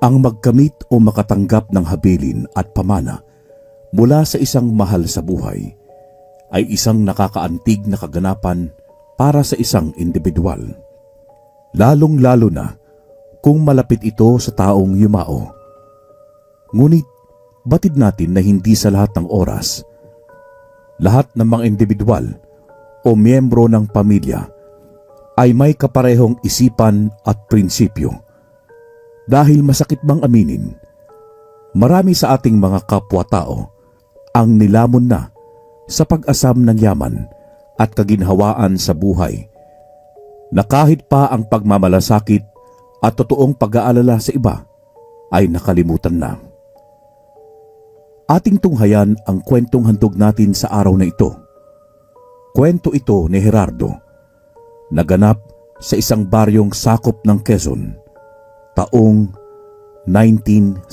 Ang magkamit o makatanggap ng habilin at pamana mula sa isang mahal sa buhay ay isang nakakaantig na kaganapan para sa isang individual. Lalong-lalo na kung malapit ito sa taong yumao. Ngunit batid natin na hindi sa lahat ng oras, lahat ng mga individual o miyembro ng pamilya ay may kaparehong isipan at prinsipyo. Dahil masakit bang aminin, marami sa ating mga kapwa-tao ang nilamon na sa pag-asam ng yaman at kaginhawaan sa buhay, na kahit pa ang pagmamalasakit at totoong pag-aalala sa iba ay nakalimutan na. Ating tunghayan ang kwentong handog natin sa araw na ito. Kwento ito ni Gerardo, naganap sa isang baryong sakop ng Quezon, taong 1971.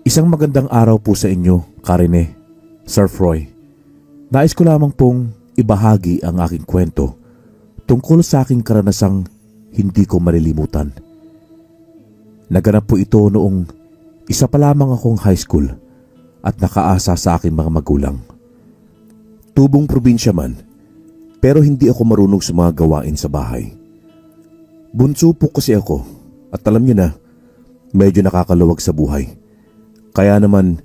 Isang magandang araw po sa inyo, Karine, Sir Froy. Nais ko lamang pong ibahagi ang aking kwento tungkol sa aking karanasang hindi ko malilimutan. Naganap po ito noong isa pa lamang akong high school at nakaasa sa aking mga magulang. Tubong probinsya man, pero hindi ako marunong sa mga gawain sa bahay. Bunso po kasi ako at alam niyo na, medyo nakakaluwag sa buhay. Kaya naman,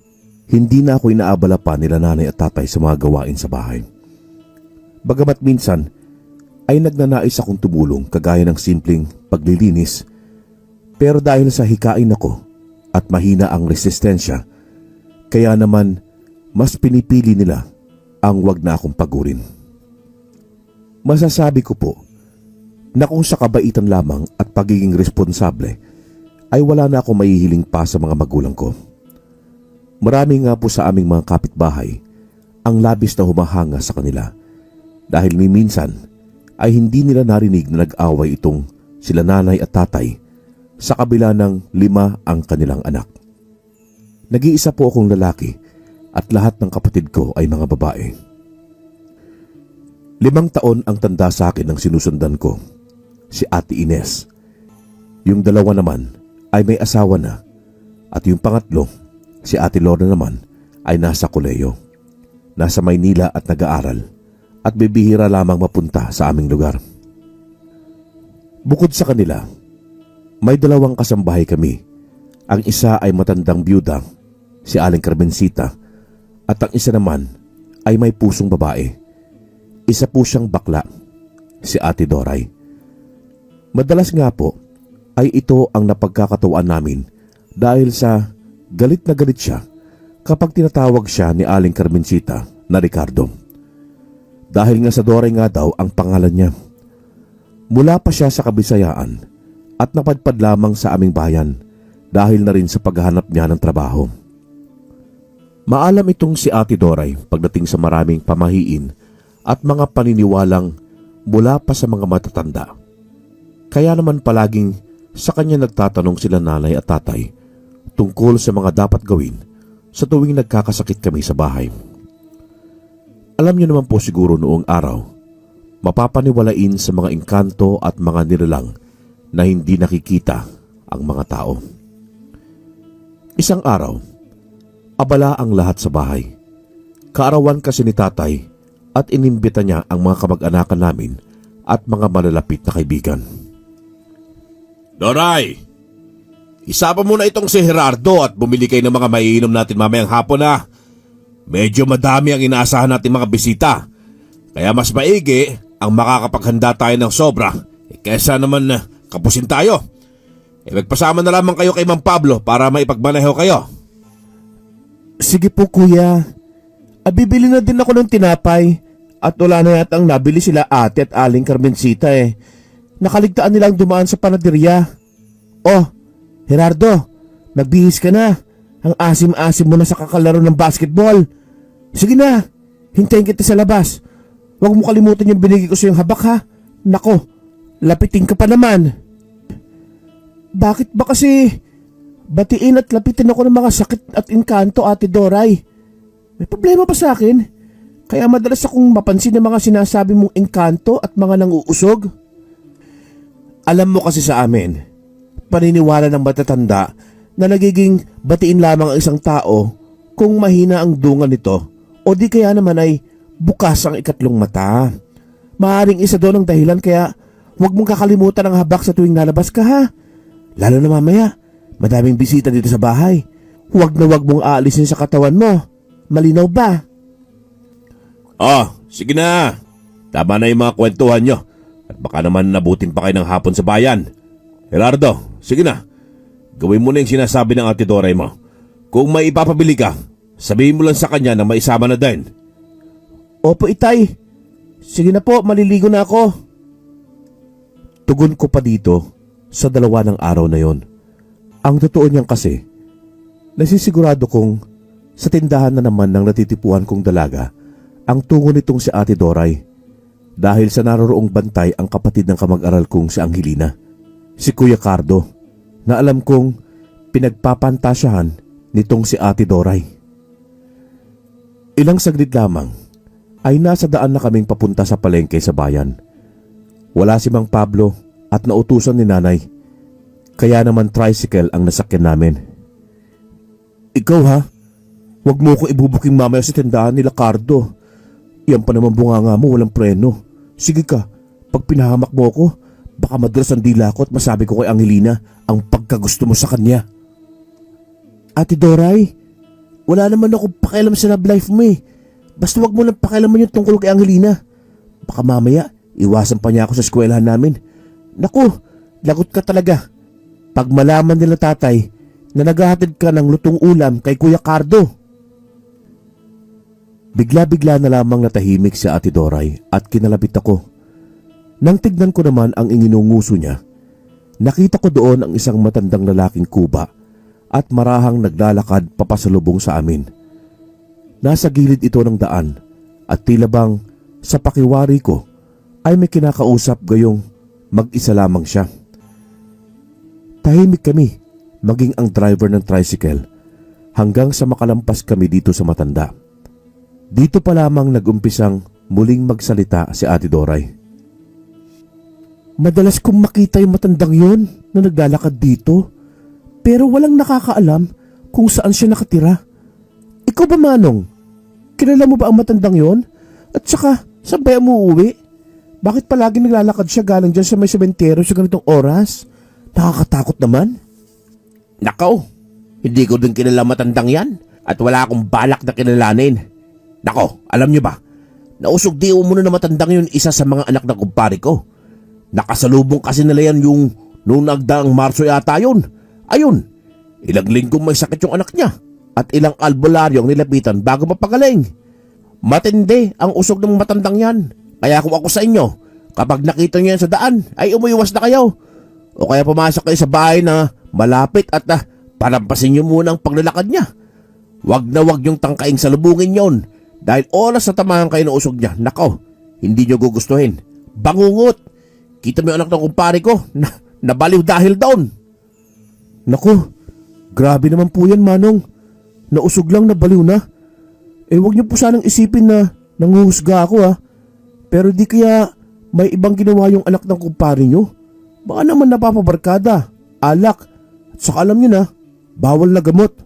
hindi na ako inaabala pa nila nanay at tatay sa mga gawain sa bahay. Bagamat minsan, ay nagnanais akong tumulong kagaya ng simpleng paglilinis, pero dahil sa hikain ako at mahina ang resistensya, kaya naman mas pinipili nila ang wag na akong pagurin. Masasabi ko po na kung sa kabaitan lamang at pagiging responsable ay wala na ako mahihiling pa sa mga magulang ko. Marami nga po sa aming mga kapitbahay ang labis na humahanga sa kanila dahil minsan ay hindi nila narinig na nag-away itong sila nanay at tatay sa kabila ng 5 ang kanilang anak. Nag-iisa po akong lalaki at lahat ng kapatid ko ay mga babae. 5 taon ang tanda sa akin ng sinusundan ko, si Ate Ines. Yung 2 naman ay may asawa na at yung pangatlo, si Ate Lorna naman ay nasa koleyo, nasa Maynila at nag-aaral at bibihira lamang mapunta sa aming lugar. Bukod sa kanila, may 2 kasambahay kami. Ang isa ay matandang byuda, si Aling Carmencita, at ang isa naman ay may pusong babae. Isa po siyang bakla, si Ate Doray. Madalas nga po ay ito ang napagkakatuwaan namin dahil sa galit na galit siya kapag tinatawag siya ni Aling Carmencita na Ricardo. Dahil nga sa Doray nga daw ang pangalan niya. Mula pa siya sa Kabisayaan at napadpad lamang sa aming bayan dahil na rin sa paghahanap niya ng trabaho. Maalam itong si Ate Doray pagdating sa maraming pamahiin at mga paniniwalang mula pa sa mga matatanda. Kaya naman palaging sa kanya nagtatanong sila nanay at tatay tungkol sa mga dapat gawin sa tuwing nagkakasakit kami sa bahay. Alam niyo naman po siguro noong araw, mapapaniwalain sa mga engkanto at mga nilalang na hindi nakikita ang mga tao. Isang araw, abala ang lahat sa bahay. Kaarawan kasi ni tatay at inimbita niya ang mga kamag-anakan namin at mga malalapit na kaibigan. Doray, isama mo na itong si Gerardo at bumili kayo ng mga maiinom natin mamayang hapon na. Medyo madami ang inaasahan natin mga bisita. Kaya mas maigi ang makakapaghanda tayo ng sobra kaysa naman kapusin tayo. Magpasama na lamang kayo kay Mang Pablo para maipagmaneho kayo. Sige po kuya. Bibili na din ako ng tinapay at wala na yata ang nabili sila ate at Aling Carmencita eh. Nakaligtaan nilang dumaan sa panaderya. Oh, Gerardo, magbihis ka na. Ang asim-asim mo na sa kakalaro ng basketball. Sige na, hintayin kita sa labas. Huwag mo kalimutan yung binigay ko sa yung habak ha. Nako, lapitin ka pa naman. Bakit ba kasi batiin at lapitin ako ng mga sakit at inkanto, Ate Doray? May problema pa sa akin? Kaya madalas akong mapansin ng mga sinasabi mong engkanto at mga nanguusog. Alam mo kasi sa amin, paniniwala ng matatanda na nagiging batiin lamang ang isang tao kung mahina ang dungan nito o di kaya naman ay bukas ang ikatlong mata. Maaring isa doon ang dahilan kaya huwag mong kakalimutan ang habak sa tuwing lalabas ka ha. Lalo na mamaya, madaming bisita dito sa bahay. Huwag na huwag mong aalisin sa katawan mo. Malinaw ba? Sige na. Tama na yung mga kwentuhan nyo. At baka naman nabutin pa kayo ng hapon sa bayan. Gerardo, sige na. Gawin mo na yung sinasabi ng Ate Doray mo. Kung may ipapabili ka, sabihin mo lang sa kanya na may isama na din. Opo, Itay. Sige na po, maliligo na ako. Tugon ko pa dito sa 2 ng araw na yon. Ang totoo niyan kasi, nasisigurado kong sa tindahan na naman ng natitipuhan kong dalaga ang tungo nitong si Ate Doray dahil sa naroroong bantay ang kapatid ng kamag-aral kong si Angelina, si Kuya Cardo, na alam kong pinagpapantasyahan nitong si Ate Doray. Ilang saglit lamang ay nasa daan na kaming papunta sa palengke sa bayan. Wala si Mang Pablo at nautusan ni Nanay, kaya naman tricycle ang nasakyan namin. Ikaw ha, huwag mo ko ibubuking mamaya sa tindahan nila Cardo. Yan pa naman bunganga mo, walang preno. Sige ka, pag pinahamak mo ko, baka madras ang dila ko at masabi ko kay Angelina ang pagkagusto mo sa kanya. Ate Doray, wala naman ako pakialam sa love life mo eh. Basta wag mo lang pakialaman yung tungkol kay Angelina. Baka mamaya, iwasan pa niya ako sa eskwelahan namin. Naku, lagot ka talaga. Pag malaman nila tatay na naghahatid ka ng lutong ulam kay Kuya Cardo. Bigla-bigla na lamang natahimik si Ate Doray at kinalapit ako. Nang tignan ko naman ang inginunguso niya, nakita ko doon ang isang matandang lalaking kuba at marahang naglalakad papasalubong sa amin. Nasa gilid ito ng daan at tila bang sa pakiwari ko ay may kinakausap gayong mag-isa lamang siya. Tahimik kami, maging ang driver ng tricycle, hanggang sa makalampas kami dito sa matanda. Dito pa lamang nag-umpisang muling magsalita si Ate Doray. Madalas kong makita yung matandang yon na naglalakad dito, pero walang nakakaalam kung saan siya nakatira. Ikaw ba, Manong? Kilala mo ba ang matandang yon? At saka, saan ba mo uuwi? Bakit palagi naglalakad siya galing dyan sa may sementeryo sa ganitong oras? Nakakatakot naman. Nakaw, hindi ko din kilala matandang yan at wala akong balak na kilalanin. Nako, alam niyo ba? Nausog diwa muna na matandang yun isa sa mga anak ng kumpare ko. Nakasalubong kasi nila yan yung noong nagdaang Marso yata yun. Ayun, ilang linggong may sakit yung anak niya at ilang albularyo ang nilapitan bago mapagaling. Matindi ang usog ng matandang yan. Kaya kung ako sa inyo, kapag nakita niyo yan sa daan, ay umuiwas na kayo. O kaya pumasok kayo sa bahay na malapit at palampasin niyo muna ang paglalakad niya. Wag na wag yung tangkaing salubungin yon. Dahil oras na tamahan kayo ng usog niya, nakaw, hindi nyo gugustuhin. Bangungot! Kita mo yung anak ng kumpare ko, nabaliw dahil doon. Naku, grabe naman po yan, Manong. Nausog lang, nabaliw na. Huwag niyo po sanang isipin na nanguhusga ako ha. Pero di kaya may ibang ginawa yung anak ng kumpare nyo. Baka naman napapabarkada, alak, at saka alam nyo na, bawal na gamot.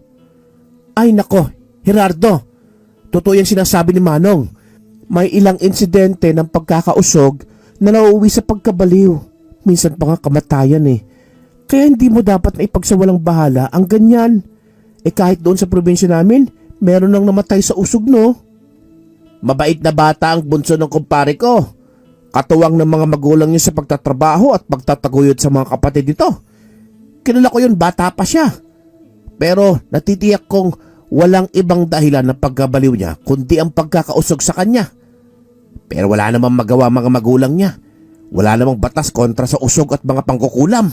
Ay nako, Gerardo, totoo yung sinasabi ni Manong. May ilang insidente ng pagkakausog na nauuwi sa pagkabaliw. Minsan pa nga kamatayan eh. Kaya hindi mo dapat na ipagsawalang bahala ang ganyan. Kahit doon sa probinsya namin, meron nang namatay sa usog no. Mabait na bata ang bunso ng kumpare ko. Katuwang ng mga magulang niya sa pagtatrabaho at pagtataguyod sa mga kapatid nito. Kilala ko yun, bata pa siya. Pero natitiyak kong walang ibang dahilan ng pagkabaliw niya kundi ang pagkakausog sa kanya. Pero wala namang magawa mga magulang niya. Wala namang batas kontra sa usog at mga pangkukulam.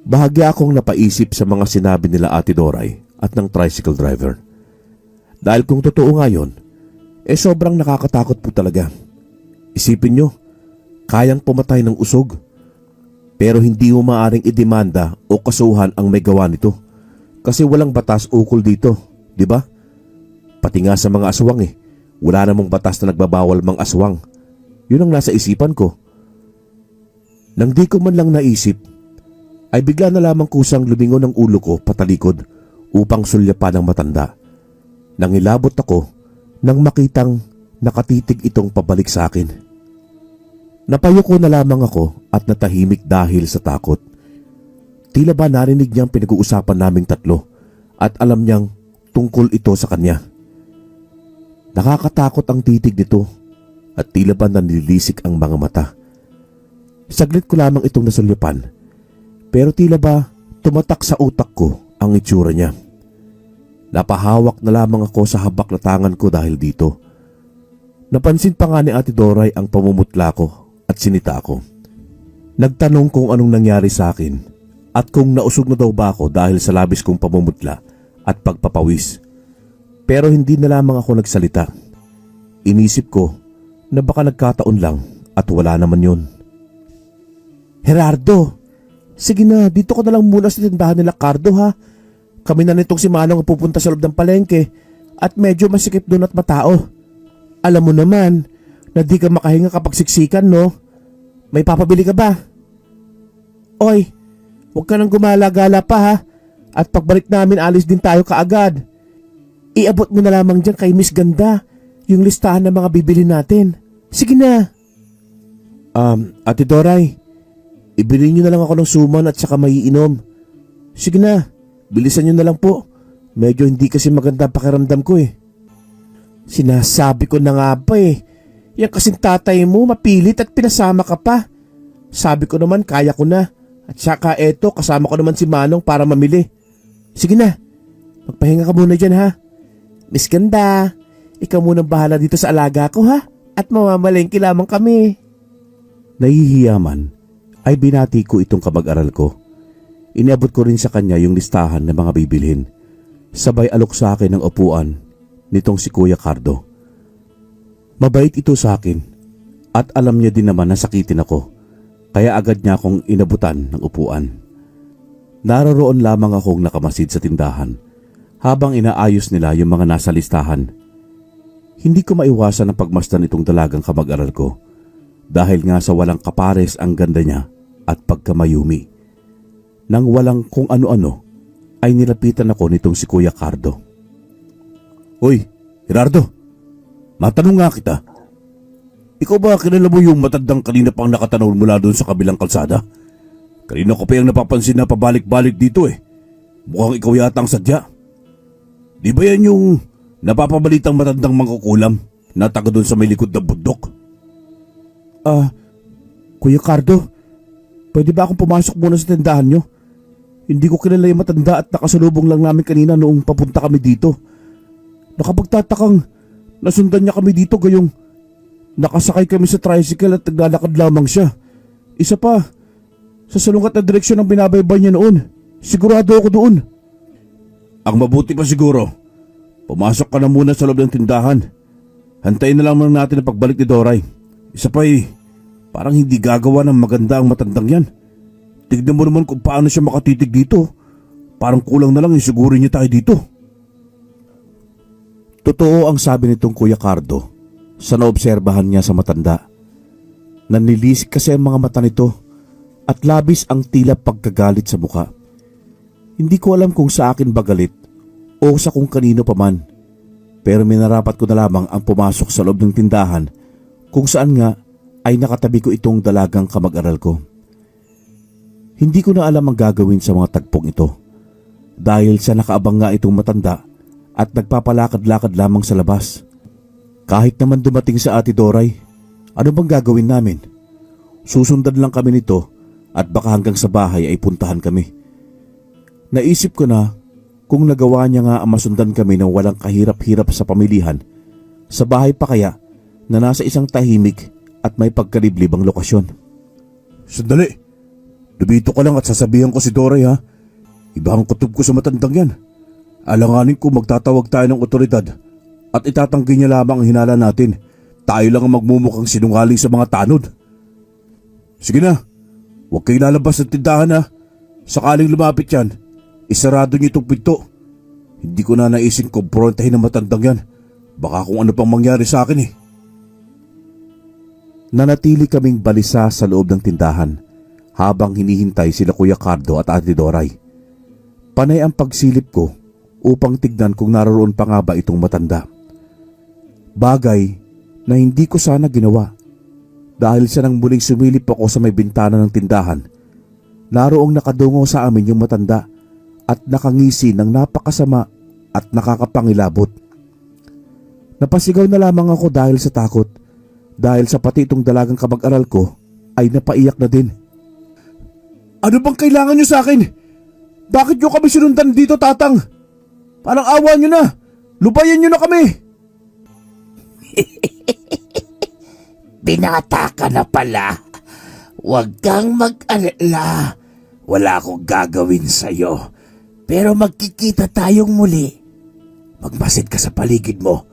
Bahagya akong napaisip sa mga sinabi nila Ate Doray at ng tricycle driver. Dahil kung totoo nga yun, sobrang nakakatakot po talaga. Isipin nyo, kayang pumatay ng usog. Pero hindi mo maaring idemanda o kasuhan ang may gawa nito. Kasi walang batas ukol dito, di ba? Pati nga sa mga aswang Wala namang batas na nagbabawal mang aswang. Yun ang nasa isipan ko. Nang di ko man lang naisip, ay bigla na lamang kusang lumingon ang ulo ko patalikod upang sulyapan ng matanda. Nangilabot ako nang makitang nakatitig itong pabalik sa akin. Napayuko na lamang ako at natahimik dahil sa takot. Tila ba narinig niyang pinag-uusapan naming tatlo at alam niyang tungkol ito sa kanya. Nakakatakot ang titig nito at tila ba nanilisik ang mga mata. Saglit ko lamang itong nasulyapan, pero tila ba tumatak sa utak ko ang itsura niya. Napahawak na lamang ako sa habak na tangan ko dahil dito. Napansin pa nga ni Ate Doray ang pamumutla ko at sinita ako. Nagtanong kung anong nangyari sa akin at kung nausog na daw ba ako dahil sa labis kong pamumutla at pagpapawis. Pero hindi na lamang ako nagsalita. Inisip ko na baka nagkataon lang at wala naman yun. Gerardo, sige na, dito ka na lang muna sa tindahan nila Cardo ha. Kami na nitong si Manong ang pupunta sa loob ng palengke at medyo masikip doon at matao. Alam mo naman na di ka makahinga kapag siksikan, no? May papabili ka ba? Oy, huwag ka nang gumala-gala pa ha. At pagbalik namin alis din tayo kaagad. Iabot mo na lamang dyan kay Miss Ganda yung listahan ng mga bibili natin. Sige na. Ate Doray, ibili nyo na lang ako ng suman at saka maiinom. Sige na, bilisan nyo na lang po. Medyo hindi kasi maganda pakiramdam ko eh. Sinasabi ko na nga ba eh. Yan kasing tatay mo mapilit at pinasama ka pa. Sabi ko naman kaya ko na. At saka eto kasama ko naman si Manong para mamili. Sige na, magpahinga ka muna dyan ha. Miss Ganda, ikaw munang bahala dito sa alaga ko ha. At mamamalengke lamang kami. Nahihiya man, ay binati ko itong kamag-aral ko. Iniabot ko rin sa kanya yung listahan ng mga bibilhin. Sabay alok sa akin ng upuan nitong si Kuya Cardo. Mabait ito sa akin at alam niya din naman na sakitin ako. Kaya agad niya akong inabutan ng upuan. Naroroon lamang akong nakamasid sa tindahan habang inaayos nila yung mga nasa listahan. Hindi ko maiwasan ang pagmasdan itong dalagang kamag-aral ko dahil nga sa walang kapares ang ganda niya at pagkamayumi. Nang walang kung ano-ano ay nilapitan ako nitong si Kuya Cardo. Hoy, Gerardo, matanong nga kita. Ikaw ba kilala mo yung matandang kanina pang nakatanaw mula doon sa kabilang kalsada? Kanina ko pa yung napapansin na pabalik-balik dito eh. Mukhang ikaw yata ang sadya. Di ba yan yung napapabalitang matandang mangkukulam na taga doon sa may likod ng bundok? Kuya Cardo, pwede ba akong pumasok muna sa tindahan nyo? Hindi ko kilala yung matanda at nakasalubong lang namin kanina noong papunta kami dito. Nakapagtatakang nasundan niya kami dito gayong nakasakay kami sa tricycle at naglalakad lamang siya. Isa pa, sa salungat na direksyon ang binabaybay niya noon. Sigurado ako doon. Ang mabuti pa siguro, pumasok ka na muna sa loob ng tindahan. Hantayin na lang natin ang pagbalik ni Doray. Isa pa parang hindi gagawa ng maganda ang matandang yan. Tignan mo naman kung paano siya makatitig dito. Parang kulang na lang isigurin niya tayo dito. Totoo ang sabi nitong Kuya Cardo sa naobserbahan niya sa matanda. Nanlilisik kasi ang mga mata nito at labis ang tila pagkagalit sa muka. Hindi ko alam kung sa akin ba galit o sa kung kanino pa man. Pero minarapat ko na lamang ang pumasok sa loob ng tindahan kung saan nga ay nakatabi ko itong dalagang kamag-aral ko. Hindi ko na alam ang gagawin sa mga tagpong ito dahil sa nakaabang nga itong matanda at nagpapalakad-lakad lamang sa labas. Kahit naman dumating sa Ate Doray, ano bang gagawin namin? Susundan lang kami nito at baka hanggang sa bahay ay puntahan kami. Naisip ko na kung nagawa niya nga ang masundan kami ng walang kahirap-hirap sa pamilihan, sa bahay pa kaya na nasa isang tahimik at may pagkaliblib ang lokasyon. Sandali! Dubito ka lang at sasabihan ko si Doray ha. Iba ang kutob ko sa matandang yan. Alanganin ko magtatawag tayo ng otoridad at itatanggi niya lamang ang hinala natin. Tayo lang ang magmumukhang sinungaling sa mga tanod. Sige na, huwag kayo lalabas ng tindahan ha. Sakaling lumapit yan, isarado niyo itong pinto. Hindi ko na naising kumprontahin ng matandang yan Baka kung ano pang mangyari sa akin eh. Nanatili kaming balisa sa loob ng tindahan habang hinihintay sila Kuya Cardo at Ate Doray. Panay ang pagsilip ko upang tignan kung naroon pa nga ba itong matanda. Bagay na hindi ko sana ginawa dahil sa nang muling sumilip ako sa may bintana ng tindahan. Naroong nakadungo sa amin yung matanda at nakangisi ng napakasama at nakakapangilabot. Napasigaw na lamang ako dahil sa takot, dahil sa pati itong dalagang kamag-aral ko ay napaiyak na din. Ano bang kailangan nyo sa akin? Bakit nyo kami sinundan dito, Tatang? Parang awa nyo na. Lubayan nyo na kami. Binata ka na pala. Huwag kang mag-alala. Wala akong gagawin sa'yo. Pero magkikita tayong muli. Magmasid ka sa paligid mo.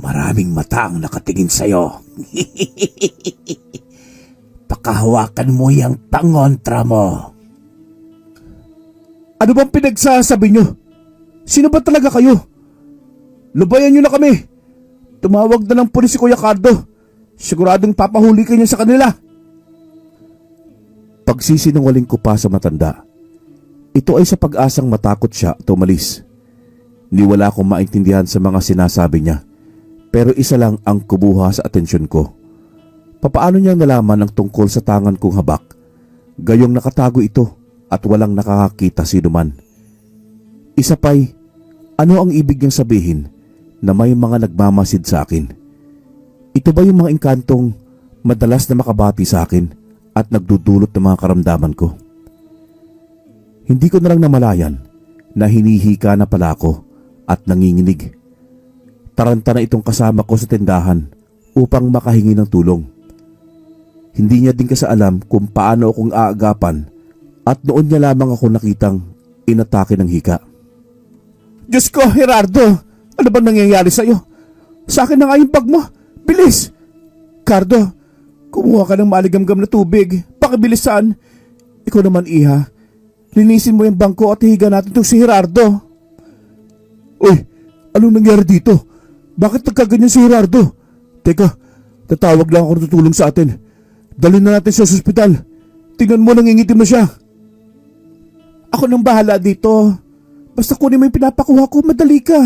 Maraming mata ang nakatingin sa'yo. Pakahawakan mo yung pangontra mo. Ano bang pinagsasabi nyo? Sino ba talaga kayo? Lubayan nyo na kami. Tumawag na ng pulis si Kuya Cardo. Siguradong papahuli ka niya sa kanila. Pagsisinungaling ko pa sa matanda. Ito ay sa pag-asang matakot siya at umalis. Niwala akong maintindihan sa mga sinasabi niya. Pero isa lang ang kumuha sa atensyon ko. Papaano niyang nalaman ang tungkol sa tangan kong habak? Gayong nakatago ito at walang nakakakita sino man. Isa pa'y, ano ang ibig niyang sabihin na may mga nagmamasid sa akin? Ito ba yung mga engkantong madalas na makabati sa akin at nagdudulot ng mga karamdaman ko? Hindi ko na lang namalayan na hinihika na pala ako at nanginginig. Taranta na itong kasama ko sa tindahan upang makahingi ng tulong. Hindi niya din kasi alam kung paano akong aagapan at noon niya lamang ako nakitang inatake ng hika. Diyos ko, Gerardo! Ano bang nangyayari sa'yo? Sa akin na nga yung bag mo! Bilis! Cardo, kumuha ka ng maligamgam na tubig. Pakibilisan! Ikaw naman, Iha. Linisin mo yung bangko at higa natin itong si Gerardo. Uy! Anong nangyari dito? Bakit nagkaganyan si Gerardo? Teka, tatawag lang ako tutulong sa atin. Dalhin na natin siya sa ospital. Tingnan mo, nangingitim na siya. Ako nang bahala dito. Basta kunin mo yung pinapakuha ko, madali ka.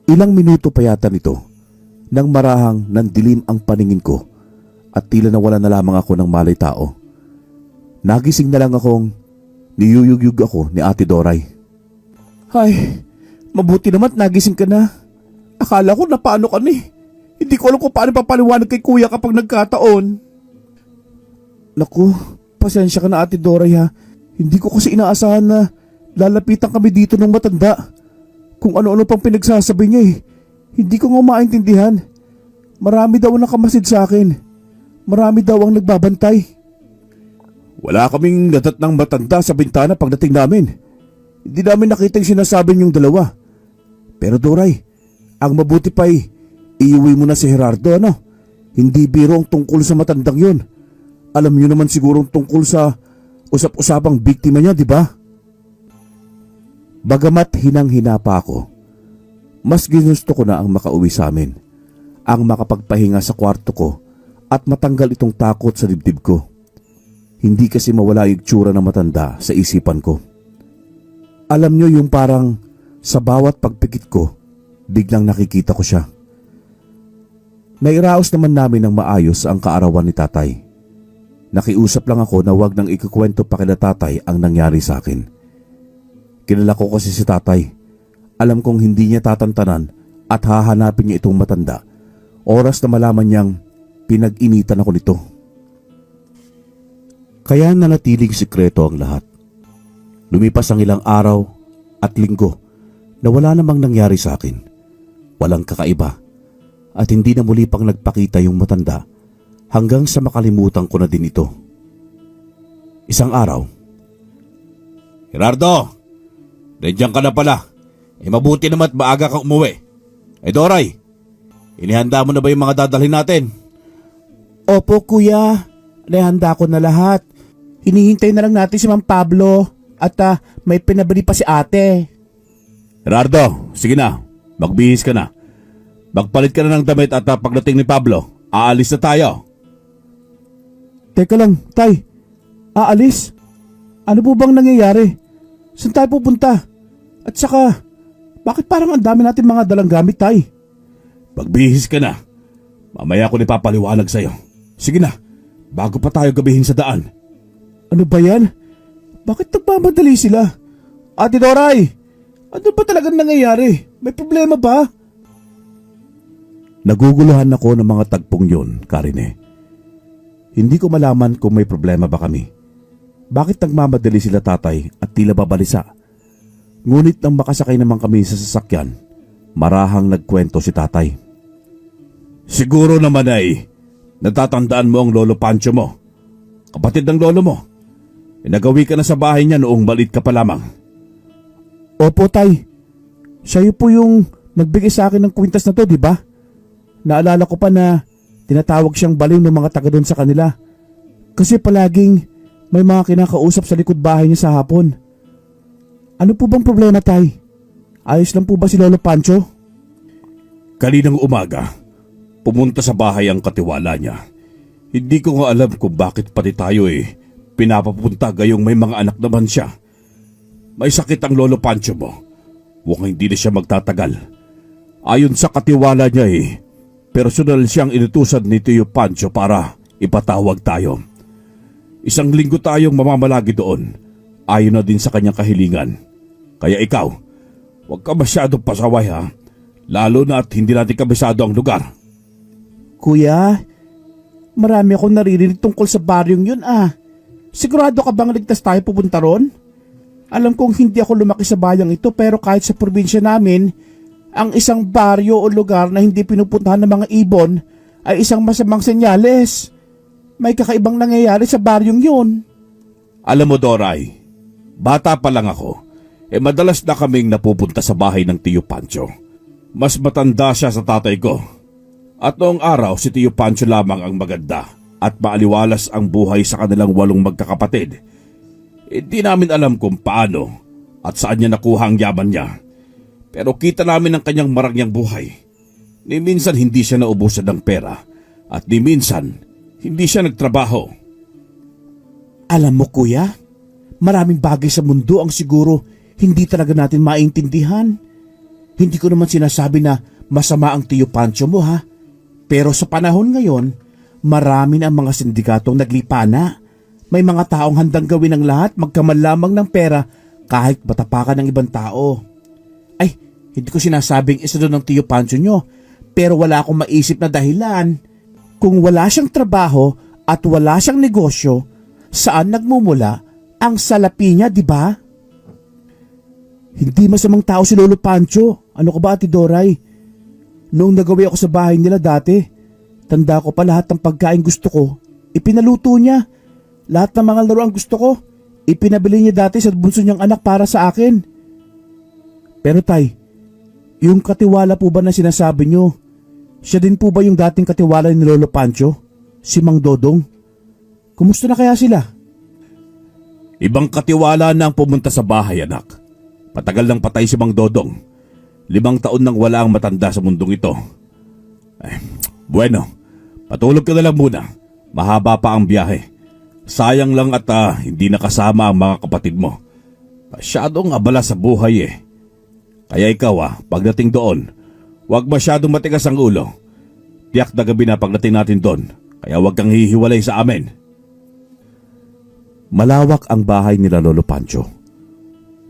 Ilang minuto pa yata nito nang marahang nandilim ang paningin ko at tila nawala na lamang ako ng malay tao. Nagising na lang akong niyuyugyug ako ni Ate Doray. Ay, mabuti naman nagising ka na. Akala ko na paano ka ni. Hindi ko alam kung paano papaliwanag kay kuya kapag nagkataon. Naku, pasensya ka na Ate Doray ha. Hindi ko kasi inaasahan na lalapitan kami dito ng matanda. Kung ano-ano pang pinagsasabi niya eh. Hindi ko nga maintindihan. Marami daw ang nakamasid sa akin. Marami daw ang nagbabantay. Wala kaming natat ng matanda sa bintana pagdating namin. Hindi namin nakita yung sinasabi niyong dalawa. Pero Doray, ang mabuti pa'y iuwi mo na si Gerardo ano? Hindi biro ang tungkol sa matandang yun. Alam niyo naman sigurong tungkol sa usap-usapang biktima niya, di ba? Bagamat hinang-hina pa ako, mas ginusto ko na ang makauwi sa amin, ang makapagpahinga sa kwarto ko at matanggal itong takot sa dibdib ko. Hindi kasi mawala yung tsura ng matanda sa isipan ko. Alam niyo yung parang sa bawat pagpikit ko, biglang nakikita ko siya. Nairaos naman namin ng maayos ang kaarawan ni tatay. Nakiusap lang ako na wag nang ikukwento pa kila tatay ang nangyari sa akin. Kilala ko kasi si tatay. Alam kong hindi niya tatantanan at hahanapin niya itong matanda. Oras na malaman niyang pinag-initan ako nito. Kaya nanatiling sikreto ang lahat. Lumipas ang ilang araw at linggo na wala namang nangyari sa akin. Walang kakaiba at hindi na muli pang nagpakita yung matanda hanggang sa makalimutan ko na din ito. Isang araw, Gerardo, nandiyan ka na pala. Mabuti naman at maaga kang umuwi. Doray, inihanda mo na ba yung mga dadalhin natin? Opo kuya, nahanda ko na lahat. Hinihintay na lang natin si Mang Pablo at may pinabili pa si ate. Gerardo, sige na. Magbihis ka na. Magpalit ka na ng damit at pagdating ni Pablo, aalis na tayo. Teka lang, Tay. Aalis? Ano po bang nangyayari? Saan tayo pupunta? At saka, bakit parang ang dami natin mga dalang gamit, Tay? Pagbihis ka na. Mamaya ko nipapaliwanag sa'yo. Sige na, bago pa tayo gabihin sa daan. Ano ba yan? Bakit nagmamadali sila? Ate Doray, ano ba talagang nangyayari? May problema ba? Naguguluhan ako ng mga tagpong yun, Karine. Hindi ko malaman kung may problema ba kami. Bakit nagmamadali sila, tatay, at tila babalisa? Ngunit nang makasakay naman kami sa sasakyan, marahang nagkwento si tatay. Siguro naman ay natatandaan mo ang lolo Pancho mo. Kapatid ng lolo mo. Pinagawi ka na sa bahay niya noong maliit ka pa lamang. Opo, Tay. Siya po yung nagbigay sa akin ng kwintas na to, di ba? Naalala ko pa na tinatawag siyang baliw ng mga taga doon sa kanila. Kasi palaging may mga kinakausap sa likod bahay niya sa hapon. Ano po bang problema, Tay? Ayos lang po ba si Lolo Pancho? Kaninang umaga, pumunta sa bahay ang katiwala niya. Hindi ko nga alam kung bakit pati tayo pinapapunta gayong may mga anak naman siya. May sakit ang lolo Pancho mo. Mukhang hindi na siya magtatagal. Ayon sa katiwala niya personal siyang inutusan ni Tio Pancho para ipatawag tayo. Isang linggo tayong mamamalagi doon. Ayon na din sa kanyang kahilingan. Kaya ikaw, huwag ka masyadong pasaway ha. Lalo na at hindi natin kabisado ang lugar. Kuya, marami akong naririnig tungkol sa baryong yun Sigurado ka bang ligtas tayo pupunta ron? Alam kong hindi ako lumaki sa bayang ito pero kahit sa probinsya namin, ang isang baryo o lugar na hindi pinupuntahan ng mga ibon ay isang masamang senyales. May kakaibang nangyayari sa baryong yun. Alam mo, Doray, bata pa lang ako, madalas na kaming napupunta sa bahay ng Tio Pancho. Mas matanda siya sa tatay ko. At noong araw, si Tio Pancho lamang ang maganda at maaliwalas ang buhay sa kanilang 8 magkakapatid. Hindi namin alam kung paano at saan niya nakuha ang yaman niya. Pero kita namin ang kanyang marangyang buhay. Ni minsan hindi siya naubusan ng pera at ni minsan hindi siya nagtrabaho. Alam mo kuya, maraming bagay sa mundo ang siguro hindi talaga natin maintindihan. Hindi ko naman sinasabi na masama ang Tio Pancho mo ha. Pero sa panahon ngayon, marami na ang mga sindikatong naglipana. May mga taong handang gawin ang lahat magkaman lamang ng pera kahit matapakan ng ibang tao. Ay, hindi ko sinasabing isa doon ng Tio Pancho nyo, pero wala akong maisip na dahilan. Kung wala siyang trabaho at wala siyang negosyo, saan nagmumula ang salapi niya, di ba? Hindi masamang tao si Lolo Pancho. Ano ka ba, Ate Doray? Noong nagawi ako sa bahay nila dati, tanda ko pa lahat ng pagkain gusto ko, ipinaluto niya. Lahat ng mga laruan gusto ko, ipinabili niya dati sa bunso niyang anak para sa akin. Pero tay, yung katiwala po ba na sinasabi niyo, siya din po ba yung dating katiwala ni Lolo Pancho? Si Mang Dodong? Kumusta na kaya sila? Ibang katiwala na ang pumunta sa bahay, anak. Patagal nang patay si Mang Dodong. 5 taon nang wala ang matanda sa mundong ito. Bueno, patulog ka na lang muna. Mahaba pa ang biyahe. Sayang lang at hindi nakasama ang mga kapatid mo. Masyadong abala sa buhay Kaya ikaw pagdating doon, huwag masyadong matigas ang ulo. Tiyak na gabi na pagdating natin doon, kaya huwag kang hihiwalay sa amin. Malawak ang bahay nila Lolo Pancho.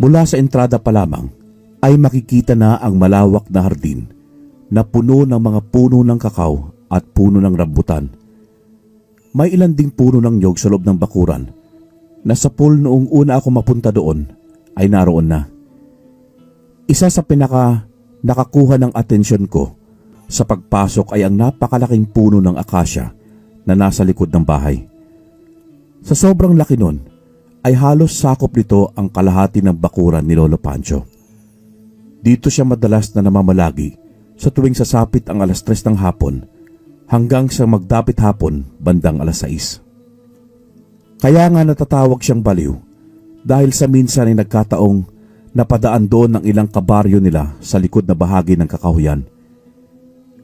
Mula sa entrada pa lamang ay makikita na ang malawak na hardin na puno ng mga puno ng kakao at puno ng rambutan. May ilan ding puno ng nyog sa loob ng bakuran na sa pool noong una ako mapunta doon ay naroon na. Isa sa nakakuha ng atensyon ko sa pagpasok ay ang napakalaking puno ng akasya na nasa likod ng bahay. Sa sobrang laki nun ay halos sakop nito ang kalahati ng bakuran ni Lolo Pancho. Dito siya madalas na namamalagi sa tuwing sasapit ang 3:00 ng hapon hanggang sa magdapit hapon bandang 6:00. Kaya nga natatawag siyang baliw dahil sa minsan ay nagkataong napadaan doon ng ilang kabaryo nila sa likod na bahagi ng kakahuyan.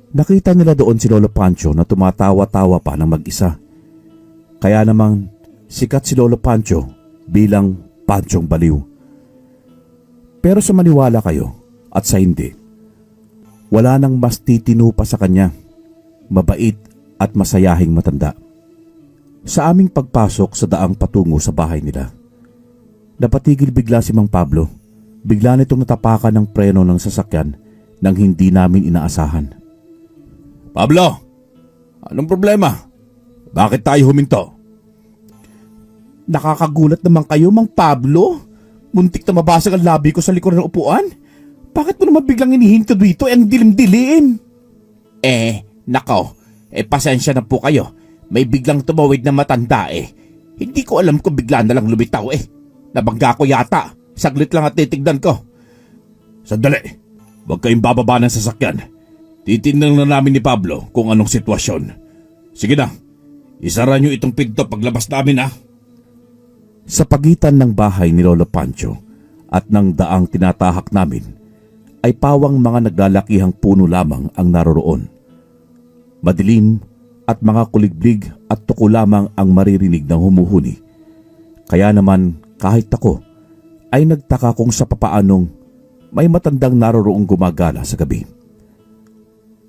Nakita nila doon si Lolo Pancho na tumatawa-tawa pa ng mag-isa. Kaya namang sikat si Lolo Pancho bilang Panchong Baliw. Pero sa maniwala kayo at sa hindi, wala nang mas titino pa sa kanya, mabait at masayahing matanda. Sa aming pagpasok sa daang patungo sa bahay nila, napatigil bigla si Mang Pablo. Bigla nitong natapakan ng preno ng sasakyan nang hindi namin inaasahan. Pablo, anong problema? Bakit tayo huminto? Nakakagulat naman kayo, Mang Pablo. Muntik na mabasag ang labi ko sa likod ng upuan. Bakit mo naman biglang inihinto dito? Ang dilim-dilim. Nako. Pasensya na po kayo. May biglang tumawid na matanda Hindi ko alam kung bigla na lang lumitaw Nabangga ko yata. Saglit lang at titignan ko. Sandali, huwag kayong bababa ng sasakyan. Titignan na namin ni Pablo kung anong sitwasyon. Sige na, isara niyo itong pinto paglabas namin Sa pagitan ng bahay ni Lolo Pancho at ng daang tinatahak namin, ay pawang mga naglalakihang puno lamang ang naroroon. Madilim at mga kuliglig at tuko lamang ang maririnig ng humuhuni. Kaya naman kahit ako ay nagtaka kung sa papaanong may matandang naroroong gumagala sa gabi.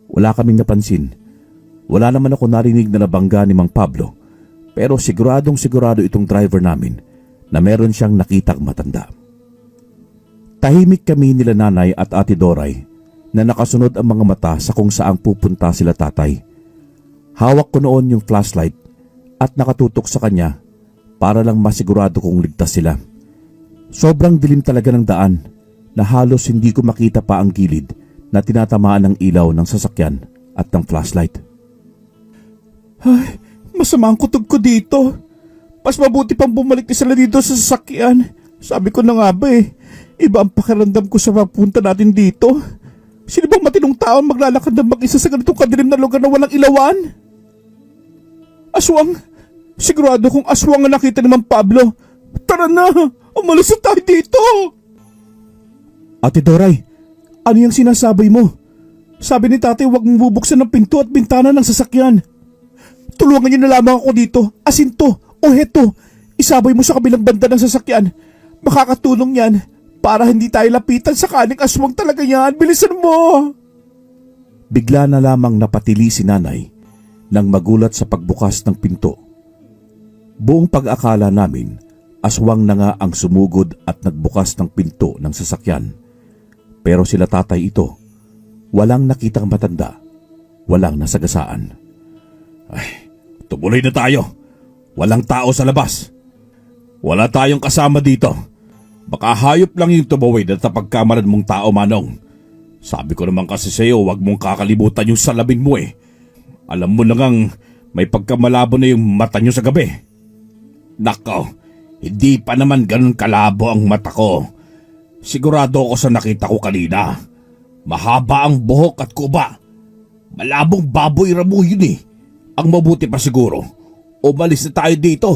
Wala kaming napansin. Wala naman ako narinig na nabangga ni Mang Pablo, pero siguradong sigurado itong driver namin na meron siyang nakitang matanda. Tahimik kami nila Nanay at Ate Doray na nakasunod ang mga mata sa kung saang pupunta sila tatay. Hawak ko noon yung flashlight at nakatutok sa kanya para lang masigurado kong ligtas sila. Sobrang dilim talaga ng daan na halos hindi ko makita pa ang gilid na tinatamaan ng ilaw ng sasakyan at ng flashlight. Ay, masama ang kutob ko dito. Mas mabuti pang bumalik na sila dito sa sasakyan. Sabi ko na nga ba iba ang pakiramdam ko sa papunta natin dito. Sino bang matinong taon maglalakad ng mag-isa sa ganitong kadilim na lugar na walang ilawan? Aswang! Sigurado kong aswang ang nakita ni Mang Pablo. Tara na! Umalis na tayo dito! Ate Doray, Ano yung sinasabi mo? Sabi ni tatay huwag mong bubuksan ng pinto at bintana ng sasakyan. Tulungan niyo na lamang ako dito. Asinto o heto. Isabay mo sa kabilang banda ng sasakyan. Makakatulong yan para hindi tayo lapitan sa kaning aswang talaga yan. Bilisan mo! bigla na lamang napatili si Nanay nang magulat sa pagbukas ng pinto. Buong pag-akala namin, aswang na nga ang sumugod at nagbukas ng pinto ng sasakyan. Pero sila tatay ito, walang nakitang matanda, walang nasagasaan. Ay, tumuloy na tayo. Walang tao sa labas. Wala tayong kasama dito. Baka hayop lang yung tumawid at napagkamalan mong tao, Manong. Sabi ko naman kasi sa'yo, huwag mong kakalimutan yung salamin mo Alam mo lang may pagkamalabo na yung mata nyo sa gabi. Nako, hindi pa naman ganun kalabo ang mata ko. Sigurado ako sa nakita ko kanina. Mahaba ang buhok at kuba. Malabong baboy ramo yun Ang mabuti pa siguro, umalis na tayo dito.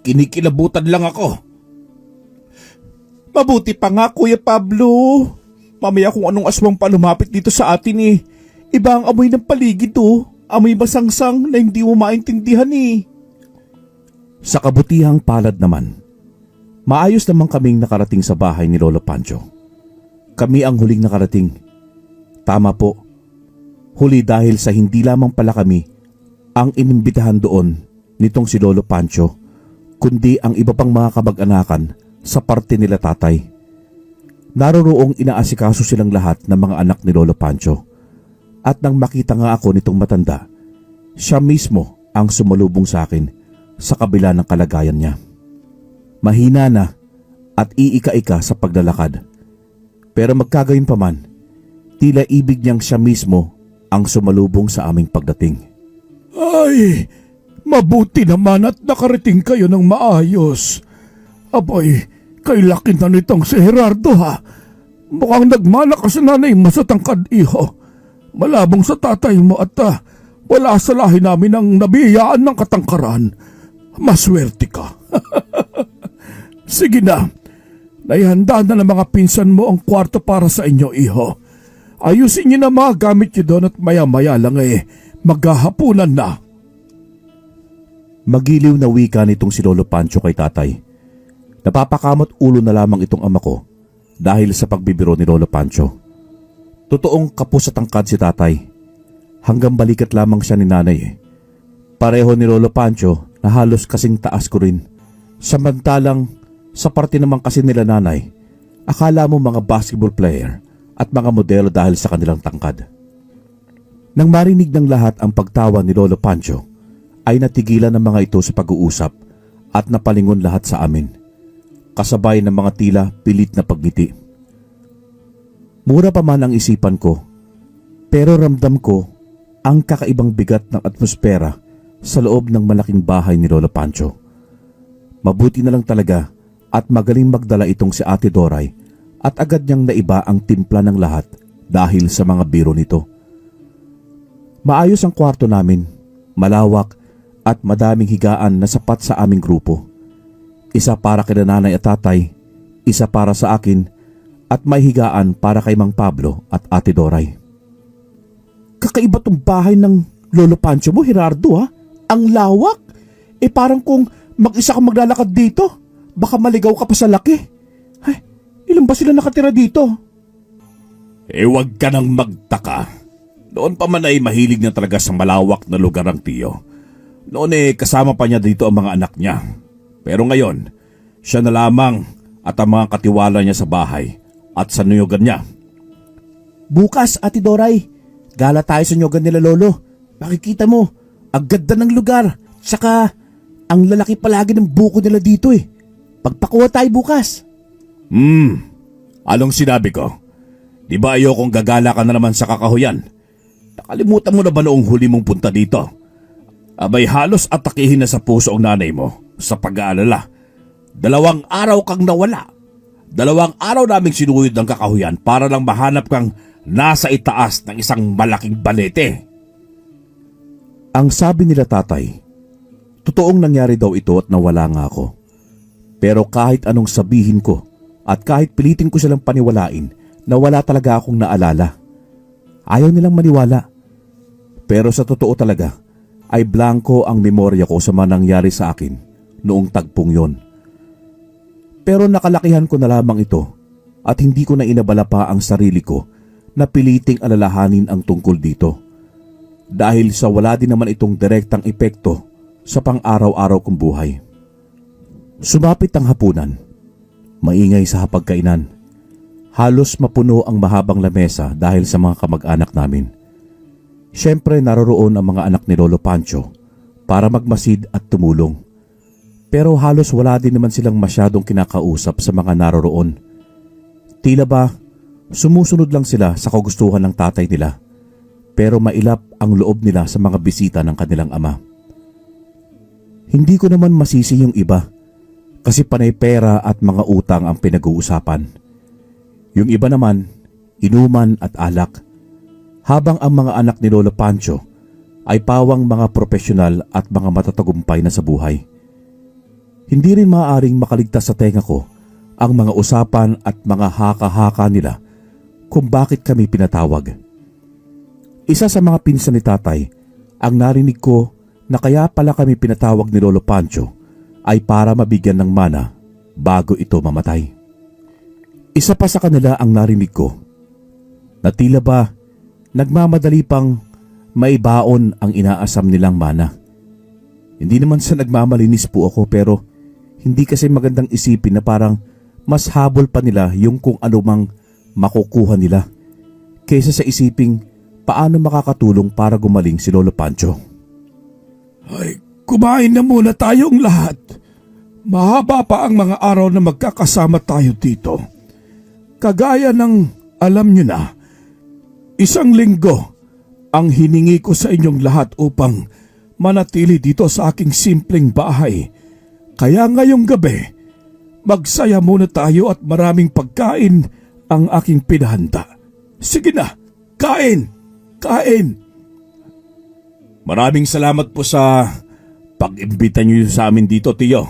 Kinikilabutan lang ako. Mabuti pa nga, Kuya Pablo. Mamaya kung anong aswang pa lumapit dito sa atin Iba ang amoy ng paligid Amoy masangsang na hindi mo maintindihan Sa kabutihang palad naman, maayos naman kaming nakarating sa bahay ni Lolo Pancho. Kami ang huling nakarating. Tama po, huli dahil sa hindi lamang pala kami ang inimbitahan doon nitong si Lolo Pancho, kundi ang iba pang mga kamag-anakan sa parte nila tatay. Naroroong inaasikaso silang lahat ng mga anak ni Lolo Pancho. At nang makita nga ako nitong matanda, siya mismo ang sumalubong sa akin sa kabila ng kalagayan niya. Mahina na at iika-ika sa paglalakad. Pero magkagayon pa man, tila ibig niyang siya mismo ang sumalubong sa aming pagdating. Ay, mabuti naman at nakarating kayo ng maayos. Abay, kay laki na nitong si Gerardo Mukhang nagmana ka sa nanay mo sa tangkad Malabong sa tatay mo at wala sa lahi namin ang nabiyayaan ng katangkaran. Maswerte ka. Sige na, naihanda na ng mga pinsan mo ang kwarto para sa inyo, iho. Ayusin niyo na mga gamit niyo doon at maya-maya lang maghahapunan na. Magiliw na wika nitong si Lolo Pancho kay tatay. Napapakamot ulo na lamang itong ama ko dahil sa pagbibiro ni Lolo Pancho. Totoong kapos sa tangkad si tatay. Hanggang balikat lamang siya ni nanay. Pareho ni Lolo Pancho na halos kasing taas ko rin. Samantalang sa parte naman kasi nila nanay, akala mo mga basketball player at mga modelo dahil sa kanilang tangkad. Nang marinig ng lahat ang pagtawa ni Lolo Pancho, ay natigilan ng mga ito sa pag-uusap at napalingon lahat sa amin. Kasabay ng mga tila pilit na pagngiti. Mura pa man ang isipan ko, pero ramdam ko ang kakaibang bigat ng atmosfera sa loob ng malaking bahay ni Lolo Pancho. Mabuti na lang talaga at magaling magdala itong si Ate Doray at agad niyang naiba ang timpla ng lahat dahil sa mga biro nito. Maayos ang kwarto namin, malawak at madaming higaan na sapat sa aming grupo. Isa para kay nanay at tatay, isa para sa akin, at may higaan para kay Mang Pablo at Ate Doray. Kakaiba tong bahay ng Lolo Pancho mo, Gerardo ha? Ang lawak! Parang kung mag-isa ka maglalakad dito, baka maligaw ka pa sa laki. Ay, ilan ba sila nakatira dito? Huwag ka nang magtaka. Noon pa man ay mahilig na talaga sa malawak na lugar ang tiyo. Noon kasama pa niya dito ang mga anak niya. Pero ngayon, siya na lamang at ang mga katiwala niya sa bahay at sa niyugan niya. Bukas, Ate Doray, gala tayo sa niyugan nila Lolo. Makikita mo, ang ganda ng lugar. Tsaka, ang lalaki palagi ng buko nila dito Pagpakuha tayo bukas. Anong sinabi ko? Di ba ayokong gagala ka na naman sa kakahuyan? Nakalimutan mo na ba noong huli mong punta dito? Abay halos atakihin na sa puso ang nanay mo sa pag-aalala. 2 araw kang nawala. 2 araw naming sinuyod ng kakahuyan para lang mahanap kang nasa itaas ng isang malaking balete. Ang sabi nila tatay, totoong nangyari daw ito at nawala nga ako. Pero kahit anong sabihin ko at kahit pilitin ko silang paniwalain na wala talaga akong naalala. Ayaw nilang maniwala. Pero sa totoo talaga, ay blanko ang memorya ko sa mga nangyari sa akin noong tagpong yon. Pero nakalakihan ko na lamang ito at hindi ko na inabala pa ang sarili ko na piliting alalahanin ang tungkol dito. Dahil sa wala din naman itong direktang epekto sa pang-araw-araw kong buhay. Sumapit ang hapunan. Maingay sa hapagkainan. Halos mapuno ang mahabang lamesa dahil sa mga kamag-anak namin. Siyempre naroroon ang mga anak ni Lolo Pancho para magmasid at tumulong. Pero halos wala din naman silang masyadong kinakausap sa mga naroroon. Tila ba sumusunod lang sila sa kagustuhan ng tatay nila, pero mailap ang loob nila sa mga bisita ng kanilang ama. Hindi ko naman masisi yung iba kasi panay pera at mga utang ang pinag-uusapan. Yung iba naman, inuman at alak. Habang ang mga anak ni Lolo Pancho ay pawang mga profesional at mga matatagumpay na sa buhay. Hindi rin maaaring makaligtas sa tenga ko ang mga usapan at mga haka-haka nila kung bakit kami pinatawag. Isa sa mga pinsan ni tatay ang narinig ko na kaya pala kami pinatawag ni Lolo Pancho ay para mabigyan ng mana bago ito mamatay. Isa pa sa kanila ang narinig ko na tila ba nagmamadali pang may baon ang inaasam nilang mana. Hindi naman sa nagmamalinis po ako pero hindi kasi magandang isipin na parang mas habol pa nila yung kung ano mang makukuha nila kaysa sa isiping paano makakatulong para gumaling si Lolo Pancho. Ay, kumain na muna tayong lahat. Mahaba pa ang mga araw na magkakasama tayo dito. Kagaya ng alam nyo na, 1 linggo ang hiningi ko sa inyong lahat upang manatili dito sa aking simpleng bahay. Kaya ngayong gabi, magsaya muna tayo at maraming pagkain ang aking pinahanda. Sige na, kain! Kain! Maraming salamat po sa pag-imbita niyo sa amin dito, tiyo.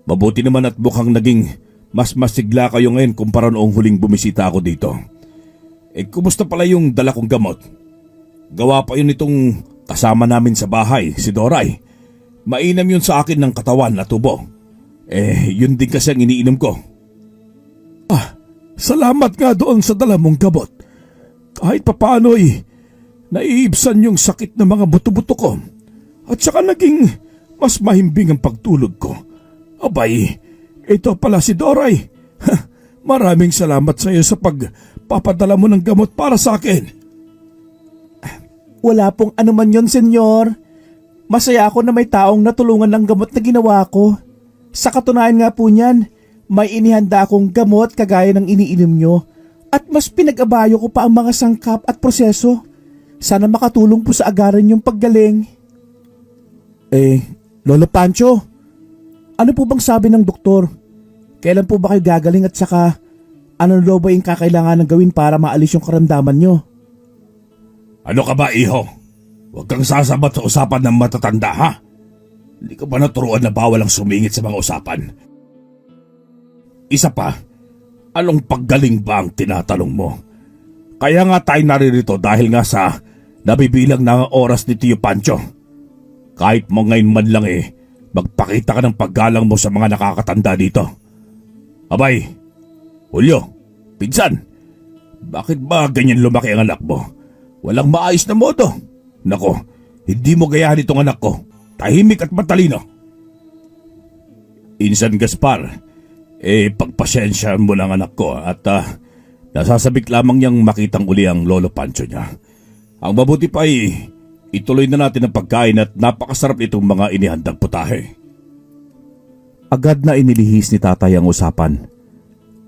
Mabuti naman at mukhang naging mas masigla kayo ngayon kumpara noong huling bumisita ako dito. Kumusta pala yung dala kong gamot? Gawa pa yun itong kasama namin sa bahay, si Doray. Mainam yun sa akin ng katawan na tubo. Yun din kasi ang iniinom ko. Salamat nga doon sa dala mong gamot. Kahit papaano'y naiibsan yung sakit ng mga buto-buto ko. At saka naging mas mahimbing ang pagtulog ko. Abay, ito pala si Doray. Maraming salamat sa iyo sa pagpapadala mo ng gamot para sa akin. Wala pong anuman yon, senyor. Masaya ako na may taong natulungan ng gamot na ginawa ko. Sa katunayan nga po niyan, may inihanda akong gamot kagaya ng iniinom nyo at mas pinag-abayo ko pa ang mga sangkap at proseso. Sana makatulong po sa agaran yung paggaling. Lolo Pancho, ano po bang sabi ng doktor? Kailan po ba kayo gagaling at saka ano daw ba yung kakailangan ng gawin para maalis yung karamdaman nyo? Ano ka ba, iho? Huwag kang sasabat sa usapan ng matatanda, ha? Hindi ka ba naturuan na bawal ang sumingit sa mga usapan? Isa pa, anong paggaling ba ang tinatanong mo? Kaya nga tayo naririto dahil nga sa nabibilang na ang oras ni Tio Pancho. Kahit mo ngayon man lang magpakita ka ng paggalang mo sa mga nakakatanda dito. Abay, Julio, pinsan, bakit ba ganyan lumaki ang anak mo? Walang maayos na modo. Nako, hindi mo gayahan itong anak ko. Tahimik at matalino. Insan Gaspar, pagpasensyahan mo ng anak ko at nasasabik lamang niyang makitang uli ang Lolo Pancho niya. Ang mabuti pa ituloy na natin ang pagkain at napakasarap itong mga inihandang putahe. Agad na inilihis ni tatay ang usapan.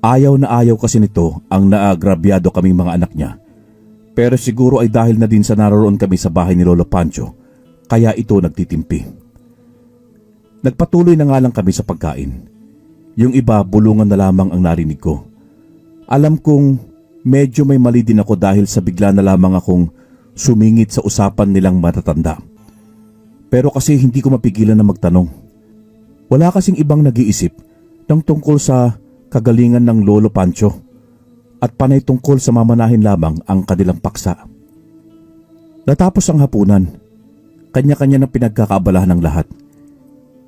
Ayaw na ayaw kasi nito ang naagrabyado kaming mga anak niya. Pero siguro ay dahil na din sa naroon kami sa bahay ni Lolo Pancho, kaya ito nagtitimpi. Nagpatuloy na nga lang kami sa pagkain. Yung iba bulungan na lamang ang narinig ko. Alam kong medyo may mali din ako dahil sa bigla na lamang akong sumingit sa usapan nilang matatanda. Pero kasi hindi ko mapigilan na magtanong. Wala kasing ibang nag-iisip ng tungkol sa kagalingan ng Lolo Pancho at panay tungkol sa mamanahin lamang ang kanilang paksa. Natapos ang hapunan, kanya-kanya na pinagkakaabalahan ng lahat.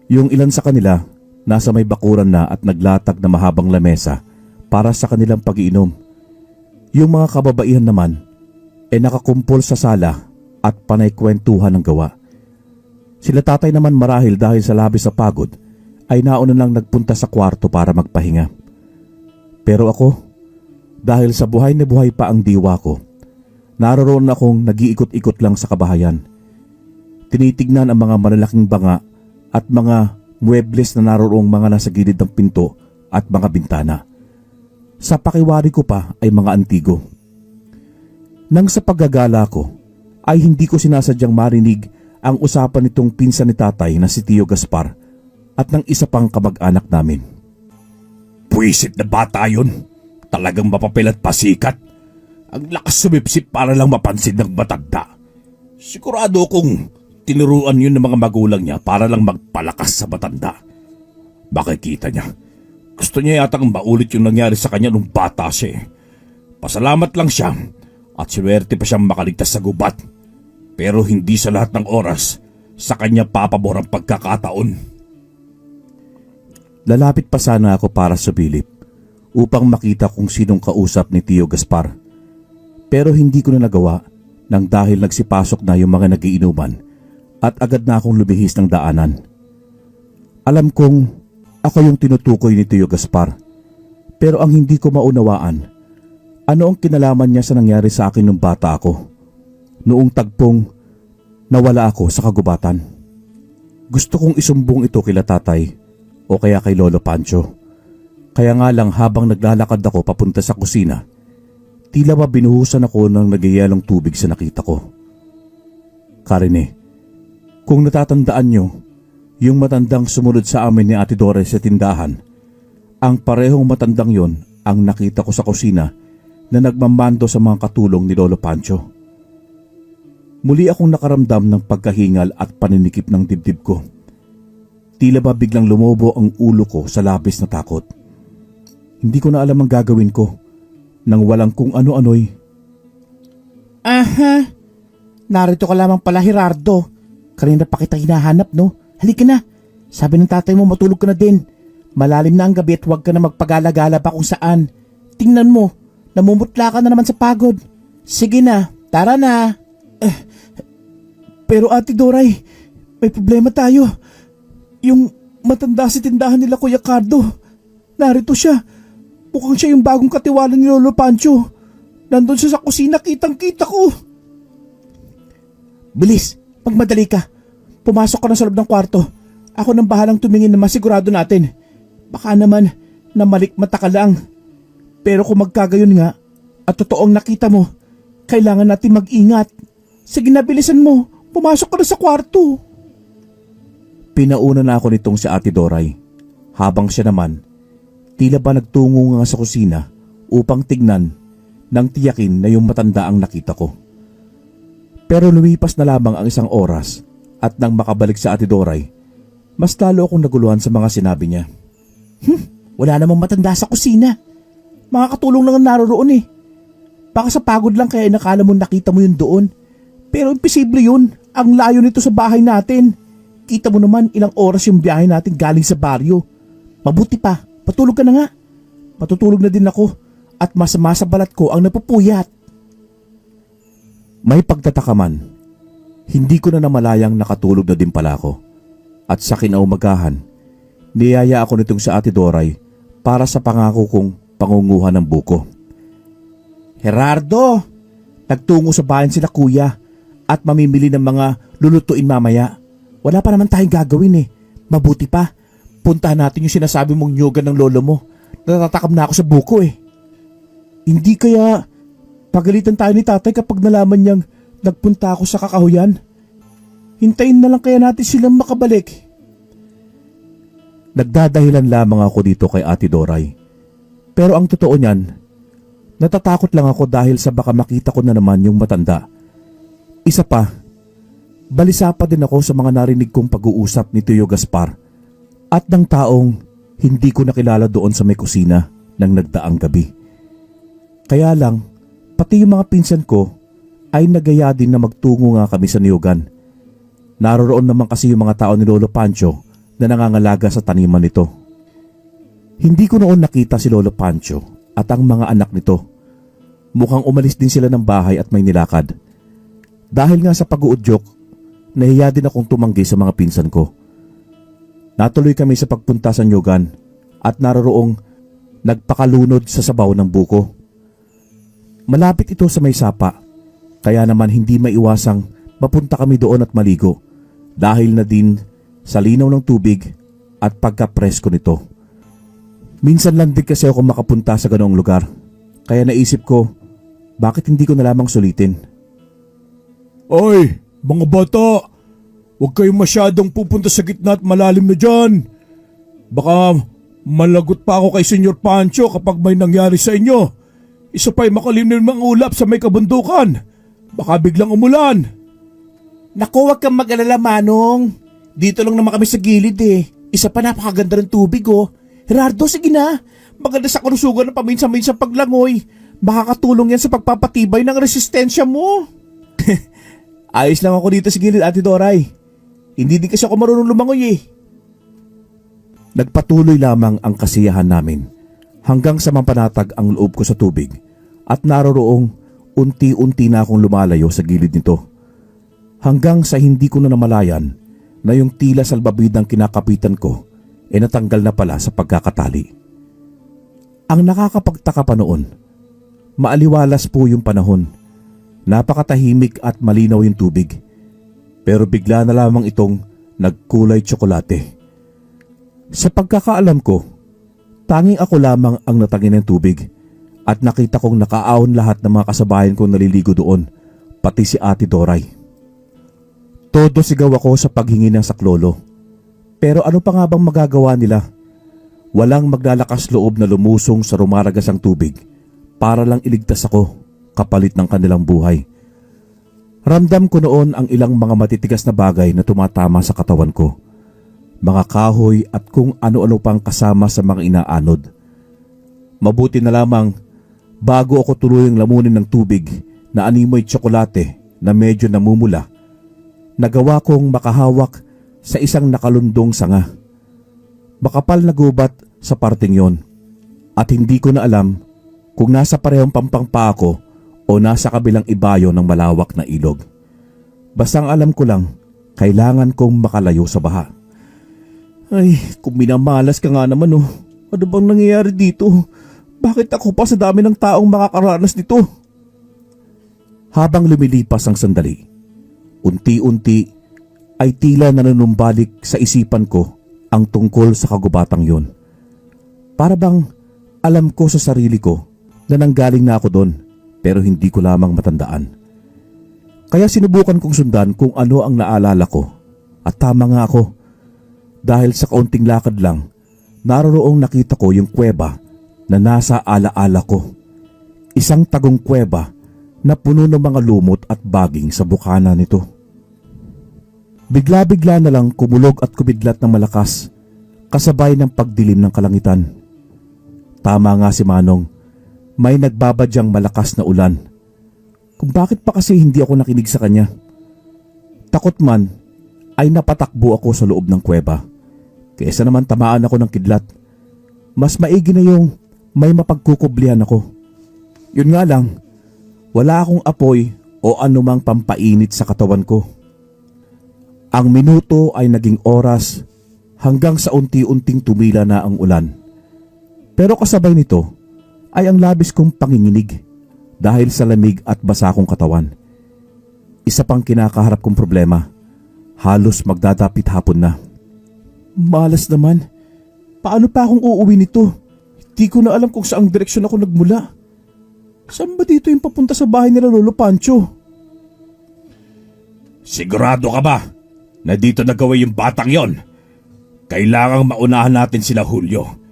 Yung ilan sa kanila nasa may bakuran na at naglatag na mahabang lamesa para sa kanilang pag-iinom. Yung mga kababaihan naman nakakumpol sa sala at panay kwentuhan ng gawa. Sila tatay naman marahil dahil sa labis sa pagod ay nauna lang nagpunta sa kwarto para magpahinga. Pero ako, dahil sa buhay na buhay pa ang diwa ko, naroon akong nag-iikot-ikot lang sa kabahayan. Tinitignan ang mga malalaking banga at mga muebles na naroong mga nasa gilid ng pinto at mga bintana. Sa pakiwari ko pa ay mga antigo. Nang sa paggagala ko, ay hindi ko sinasadyang marinig ang usapan nitong pinsan ni tatay na si Tio Gaspar at ng isa pang kamag-anak namin. Puwisit na bata yun. Talagang mapapil at pasikat. Ang lakas sumipsip para lang mapansin ng matanda. Sigurado kong tinuruan yun ng mga magulang niya para lang magpalakas sa matanda. Makikita niya. Gusto niya yatang maulit yung nangyari sa kanya nung bata siya. Pasalamat lang siya at siwerte pa siyang makaligtas sa gubat. Pero hindi sa lahat ng oras sa kanya papabor ang pagkakataon. Lalapit pa sana ako para subilip upang makita kung sinong kausap ni Tio Gaspar. Pero hindi ko na nagawa nang dahil nagsipasok na yung mga nagiinuman at agad na akong lumihis ng daanan. Alam kong ako yung tinutukoy ni Tio Gaspar, pero ang hindi ko maunawaan, ano ang kinalaman niya sa nangyari sa akin nung bata ako, noong tagpong nawala ako sa kagubatan. Gusto kong isumbong ito kila tatay o kaya kay Lolo Pancho. Kaya nga lang habang naglalakad ako papunta sa kusina, tila ba binuhusan ako ng nagyayalong tubig sa nakita ko. Karine, kung natatandaan nyo, yung matandang sumunod sa amin ni Ate Dores sa tindahan, ang parehong matandang yon ang nakita ko sa kusina na nagmamando sa mga katulong ni Lolo Pancho. Muli akong nakaramdam ng pagkahingal at paninikip ng dibdib ko. Tila ba biglang lumobo ang ulo ko sa labis na takot. Hindi ko na alam ang gagawin ko nang walang kung ano-ano'y Aha, narito ka lamang pala, Gerardo. Kanina pa kita hinahanap, no? Halika na. Sabi ng tatay mo matulog ka na din. Malalim na ang gabi at huwag ka na magpagala-gala pa kung saan. Tingnan mo, namumutla ka na naman sa pagod. Sige na, tara na. Pero Ate Doray, may problema tayo. Yung matanda si tindahan nila Kuya Cardo. Narito siya. Mukhang siya yung bagong katiwala ni Lolo Pancho. Nandun siya sa kusina, kitang-kita ko. Bilis, magmadali ka. Pumasok ka na sa loob ng kwarto. Ako nang bahalang tumingin na masigurado natin. Baka naman namalikmata ka lang. Pero kung magkagayon nga at totoong nakita mo, kailangan natin mag-ingat. Sige na, bilisan mo. Pumasok ka na sa kwarto. Pinauna na ako nitong si Ate Doray. Habang siya naman, tila ba nagtungo nga sa kusina upang tignan nang tiyakin na yung matanda ang nakita ko. Pero lumipas na lamang ang isang oras at nang makabalik sa Ate Doray, mas lalo akong naguluhan sa mga sinabi niya. Wala namang matanda sa kusina. Makakatulong lang ang naroroon eh. Baka sa pagod lang kaya nakala mo nakita mo yun doon. Pero imposible yun. Ang layo nito sa bahay natin. Kita mo naman ilang oras yung biyahe natin galing sa baryo. Mabuti pa, patulog ka na nga. Matutulog na din ako at masama sa balat ko ang napupuyat. May pagtataka man, hindi ko na namalayang nakatulog na din pala ako. At sa kinaumagahan, niyaya ako nitong sa Ate Doray para sa pangako kong pangunguhan ng buko. Gerardo, nagtungo sa bayan sila kuya at mamimili ng mga lulutuin mamaya. Wala pa naman tayong gagawin eh. Mabuti pa, puntahan natin yung sinasabi mong nyoga ng lolo mo. Natatakam na ako sa buko eh. Hindi kaya pagalitan tayo ni tatay kapag nalaman niyang nagpunta ako sa kakahuyan? Hintayin na lang kaya natin silang makabalik. Nagdadahilan lamang ako dito kay Ate Doray. Pero ang totoo niyan, natatakot lang ako dahil sa baka makita ko na naman yung matanda. Isa pa, balisa pa din ako sa mga narinig kong pag-uusap ni Tio Gaspar at ng taong hindi ko nakilala doon sa may kusina ng nagdaang gabi. Kaya lang, pati yung mga pinsan ko ay nagaya din na magtungo nga kami sa niyugan. Naroroon naman kasi yung mga tao ni Lolo Pancho na nangangalaga sa taniman nito. Hindi ko noon nakita si Lolo Pancho at ang mga anak nito. Mukhang umalis din sila ng bahay at may nilakad. Dahil nga sa pag-uudyok, nahiya din akong tumanggi sa mga pinsan ko. Natuloy kami sa pagpunta sa niyugan at naroroong nagpakalunod sa sabaw ng buko. Malapit ito sa may sapa, kaya naman hindi maiwasang mapunta kami doon at maligo dahil na din sa linaw ng tubig at pagkapresko nito. Minsan lang din kasi ako makapunta sa ganoong lugar, kaya naisip ko, bakit hindi ko na lamang sulitin? Oy, mga bata, huwag kayong masyadong pupunta sa gitna at malalim na dyan. Baka malagot pa ako kay Senyor Pancho kapag may nangyari sa inyo. Isa pa'y makalimlim ng ulap sa may kabundukan. Baka biglang umulan. Naku, wag kang mag-alala, Manong. Dito lang naman kami sa gilid eh. Isa pa, napakaganda ng tubig oh. Gerardo, sige na. Maganda sa kalusugan ng paminsan-minsan paglangoy. Makakatulong yan sa pagpapatibay ng resistensya mo. Ayos lang ako dito sa gilid, Ate Doray. Hindi din kasi ako marunong lumangoy eh. Nagpatuloy lamang ang kasiyahan namin hanggang sa mapanatag ang loob ko sa tubig at naroroong unti-unti na akong lumalayo sa gilid nito. Hanggang sa hindi ko na namalayan na yung tila salbabidang kinakapitan ko ay natanggal na pala sa pagkakatali. Ang nakakapagtaka pa noon, maaliwalas po yung panahon. Napakatahimik at malinaw yung tubig. Pero bigla na lamang itong nagkulay tsokolate. Sa pagkakaalam ko, tanging ako lamang ang natangin ng tubig at nakita kong nakaahon lahat ng mga kasabayan kong naliligo doon, pati si Ate Doray. Todo sigaw ako sa paghingi ng saklolo. Pero ano pa nga bang magagawa nila? Walang maglalakas loob na lumusong sa rumaragasang tubig para lang iligtas ako kapalit ng kanilang buhay. Ramdam ko noon ang ilang mga matitigas na bagay na tumatama sa katawan ko. Mga kahoy at kung ano-ano pang kasama sa mga inaanod. Mabuti na lamang bago ako tuluyang lamunin ng tubig, na animoy tsokolate na medyo namumula, nagawa kong makahawak sa isang nakalundong sanga. Makapal na gubat sa parting yon at hindi ko na alam kung nasa parehong pampang pa ako o nasa kabilang ibayo ng malawak na ilog. Bastang alam ko lang, kailangan kong makalayo sa baha. Ay, kung minamalas ka nga naman oh. Ano bang nangyayari dito? Bakit ako pa sa dami ng taong makakaranas nito? Habang lumilipas ang sandali, unti-unti ay tila nanunumbalik sa isipan ko ang tungkol sa kagubatang yon. Para bang alam ko sa sarili ko na nanggaling na ako doon pero hindi ko lamang matandaan. Kaya sinubukan kong sundan kung ano ang naalala ko at tama nga ako. Dahil sa kaunting lakad lang, naroroong nakita ko yung kuweba na nasa alaala ko. Isang tagong kuweba na puno ng mga lumot at baging sa bukana nito. Bigla-bigla na lang kumulog at kumidlat ng malakas, kasabay ng pagdilim ng kalangitan. Tama nga si Manong, may nagbabadyang malakas na ulan. Kung bakit pa kasi hindi ako nakinig sa kanya. Takot man, ay napatakbo ako sa loob ng kuweba. Kaysa naman tamaan ako ng kidlat. Mas maigi na yung may mapagkukublihan ako. Yun nga lang, wala akong apoy o anumang pampainit sa katawan ko. Ang minuto ay naging oras hanggang sa unti-unting tumila na ang ulan. Pero kasabay nito ay ang labis kong panginginig dahil sa lamig at basa kong katawan. Isa pang kinakaharap kong problema, halos magdadapit hapon na. Malas naman, paano pa akong uuwi nito? Di ko na alam kung saang direksyon ako nagmula. Saan ba dito yung papunta sa bahay nila Lolo Pancho? Sigurado ka ba na dito nagawin yung batang yon? Kailangang maunahan natin sila, Julio.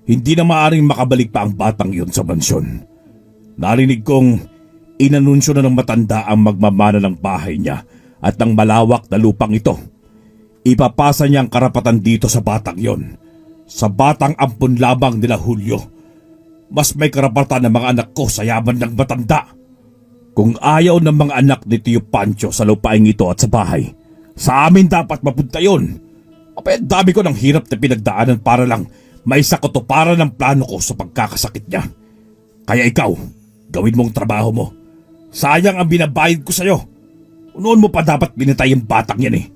Hindi na maaring makabalik pa ang batang yon sa mansyon. Narinig kong inanunsyo na ng matanda ang magmamana ng bahay niya at ng malawak na lupang ito. Ipapasa niya ang karapatan dito sa batang yon. Sa batang ampun lamang nila, Julio. Mas may karapatan ng mga anak ko sa yaman ng matanda. Kung ayaw ng mga anak ni Tio Pancho sa lupaing ito at sa bahay, sa amin dapat mapunta yun. Apay, dami ko ng hirap na pinagdaanan para lang may sakotuparan ng plano ko sa pagkakasakit niya. Kaya ikaw, gawin mong trabaho mo. Sayang ang binabayad ko sa'yo. Noon mo pa dapat binatay yung batang yan eh.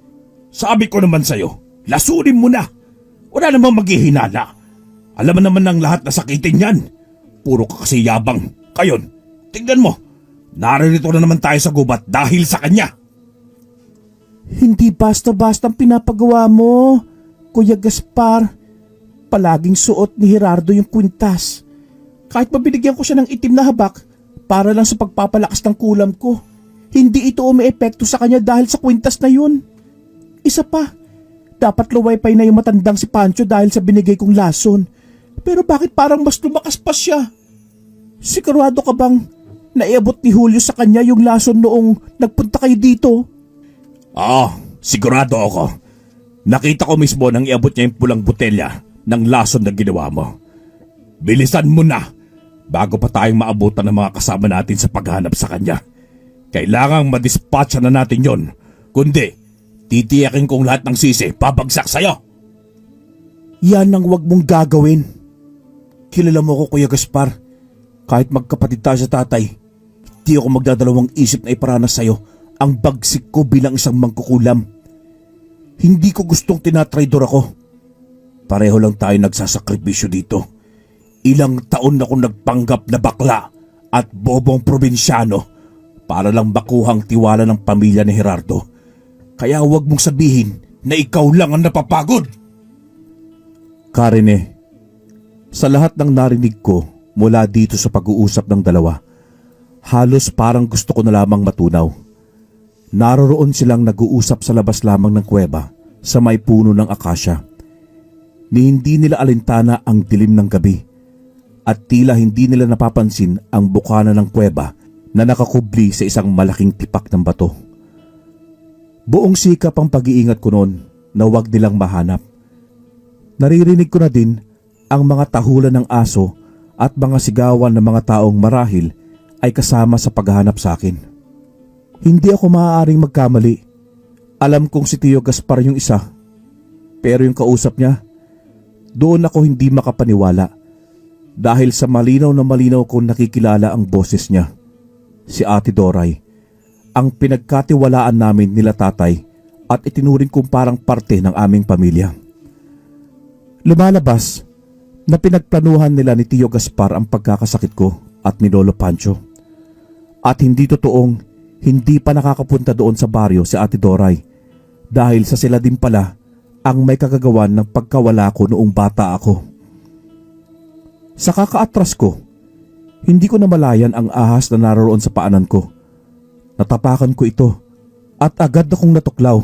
Sabi ko naman sa'yo, lasunin mo na. Wala namang maghihinala. Alam mo naman ng lahat na sakitin yan. Puro ka kasi yabang. Kayon, tingnan mo. Naririto na naman tayo sa gubat dahil sa kanya. Hindi basta-bastang pinapagawa mo, Kuya Gaspar. Palaging suot ni Gerardo yung kwintas. Kahit mabinigyan ko siya ng itim na habak para lang sa pagpapalakas ng kulam ko, hindi ito umiepekto sa kanya dahil sa kwintas na yun. Isa pa, dapat luwaypay na yung matandang si Pancho dahil sa binigay kong lason. Pero bakit parang mas lumakas pa siya? Sigurado ka bang naiabot ni Julio sa kanya yung lason noong nagpunta kayo dito? Oo, sigurado ako. Nakita ko mismo nang iabot niya yung pulang botelya ng lason na ginawa mo. Bilisan mo na bago pa tayong maabutan ng mga kasama natin sa paghanap sa kanya. Kailangang madispatcha na natin yon. Kundi, titiyakin kong lahat ng sisi babagsak sa'yo. Yan ang wag mong gagawin. Kilala mo ko, Kuya Gaspar. Kahit magkapatid tayo sa tatay, di ako magdadalawang isip na iparanas sa'yo ang bagsik ko bilang isang mangkukulam. Hindi ko gustong tinatraidor ako. Pareho lang tayo nagsasakripisyo dito. Ilang taon na akong nagpanggap na bakla at bobong probinsyano para lang makuhang tiwala ng pamilya ni Gerardo. Kaya huwag mong sabihin na ikaw lang ang napapagod. Karine, sa lahat ng narinig ko mula dito sa pag-uusap ng dalawa, halos parang gusto ko na lamang matunaw. Naroroon silang nag-uusap sa labas lamang ng kuweba sa may puno ng akasya. Ni hindi nila alintana ang dilim ng gabi at tila hindi nila napapansin ang bukana ng kuweba na nakakubli sa isang malaking tipak ng bato. Buong sikap ang pag-iingat ko noon na huwag nilang mahanap. Naririnig ko na din ang mga tahulan ng aso at mga sigawan ng mga taong marahil ay kasama sa paghahanap sa akin. Hindi ako maaaring magkamali. Alam kong si Tio Gaspar yung isa. Pero yung kausap niya, doon ako hindi makapaniwala dahil sa malinaw na malinaw kong nakikilala ang boses niya. Si Ate Doray, ang pinagkatiwalaan namin nila tatay at itinuring kong parang parte ng aming pamilya. Lumalabas na pinagplanuhan nila ni Tio Gaspar ang pagkakasakit ko at ni Lolo Pancho. At hindi totoong hindi pa nakakapunta doon sa baryo si Ate Doray dahil sa sila din pala ang may kagagawan ng pagkawala ko noong bata ako. Sa kakaatras ko, hindi ko namalayan ang ahas na naroon sa paanan ko. Natapakan ko ito at agad akong natuklaw,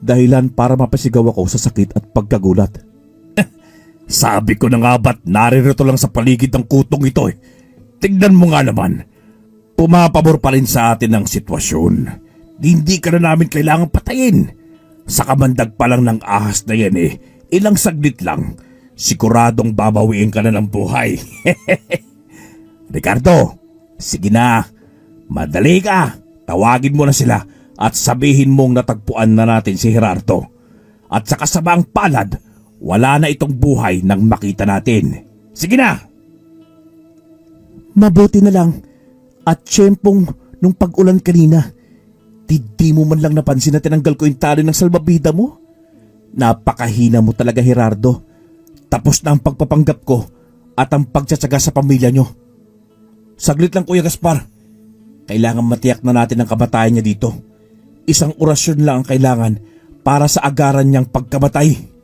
dahilan para mapasigaw ako sa sakit at pagkagulat. Sabi ko na nga ba't naririto lang sa paligid ng kutong ito eh. Tignan mo nga naman. Pumapabor pa rin sa atin ang sitwasyon. Hindi ka na namin kailangang patayin. Sa kamandag pa lang ng ahas na yan eh, ilang saglit lang, siguradong babawiin ka na ng buhay. Ricardo, sige na, madali ka, tawagin mo na sila at sabihin mong natagpuan na natin si Gerardo. At sa kasamang palad, wala na itong buhay nang makita natin. Sige na! Mabuti na lang at tiyempong nung pag-ulan kanina, di mo man lang napansin na tinanggal ko yung tali ng salbabida mo? Napakahina mo talaga, Gerardo. Tapos na ang pagpapanggap ko at ang pagtsatsaga sa pamilya nyo. Saglit lang, Kuya Gaspar. Kailangan matiyak na natin ang kamatayan niya dito. Isang orasyon lang ang kailangan para sa agaran niyang pagkamatay.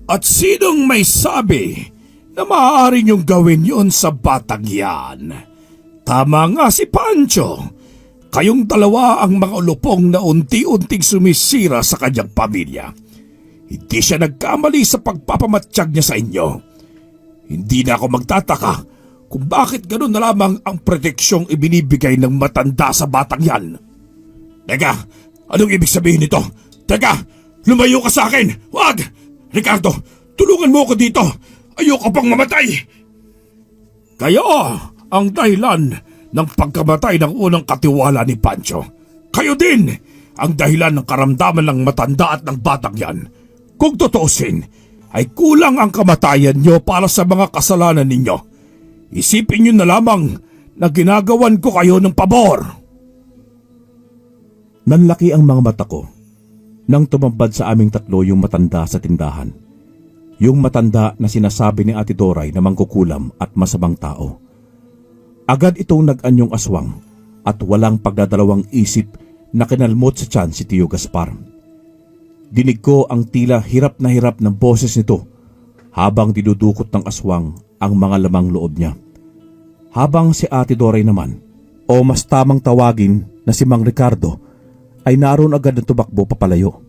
At sinong may sabi na maaari niyong gawin yun sa batang yan? Tama nga si Pancho. Kayong dalawa ang mga ulupong na unti-unting sumisira sa kanyang pamilya. Hindi siya nagkamali sa pagpapamatsyag niya sa inyo. Hindi na ako magtataka kung bakit gano'n na lamang ang proteksyong ibinibigay ng matanda sa batang yan. Teka, anong ibig sabihin nito? Teka, lumayo ka sa akin! Wag! Ricardo, tulungan mo ako dito! Ayoko pang mamatay! Kayo ang dahilan ng pagkamatay ng unang katiwala ni Pancho. Kayo din ang dahilan ng karamdaman ng matanda at ng batang yan. Kung tutuusin, ay kulang ang kamatayan nyo para sa mga kasalanan ninyo. Isipin nyo na lamang na ginagawan ko kayo ng pabor. Nanlaki ang mga mata ko nang tumambad sa aming tatlo yung matanda sa tindahan. Yung matanda na sinasabi ni Ate Doray na mangkukulam at masamang tao. Agad itong nag-anyong aswang at walang pagdadalawang isip na kinalmot sa tiyan si Tio Gaspar. Dinig ko ang tila hirap na hirap ng boses nito habang dinudukot ng aswang ang mga lamang loob niya. Habang si Ate Doray naman, o mas tamang tawagin na si Mang Ricardo, ay naroon agad na tumakbo papalayo.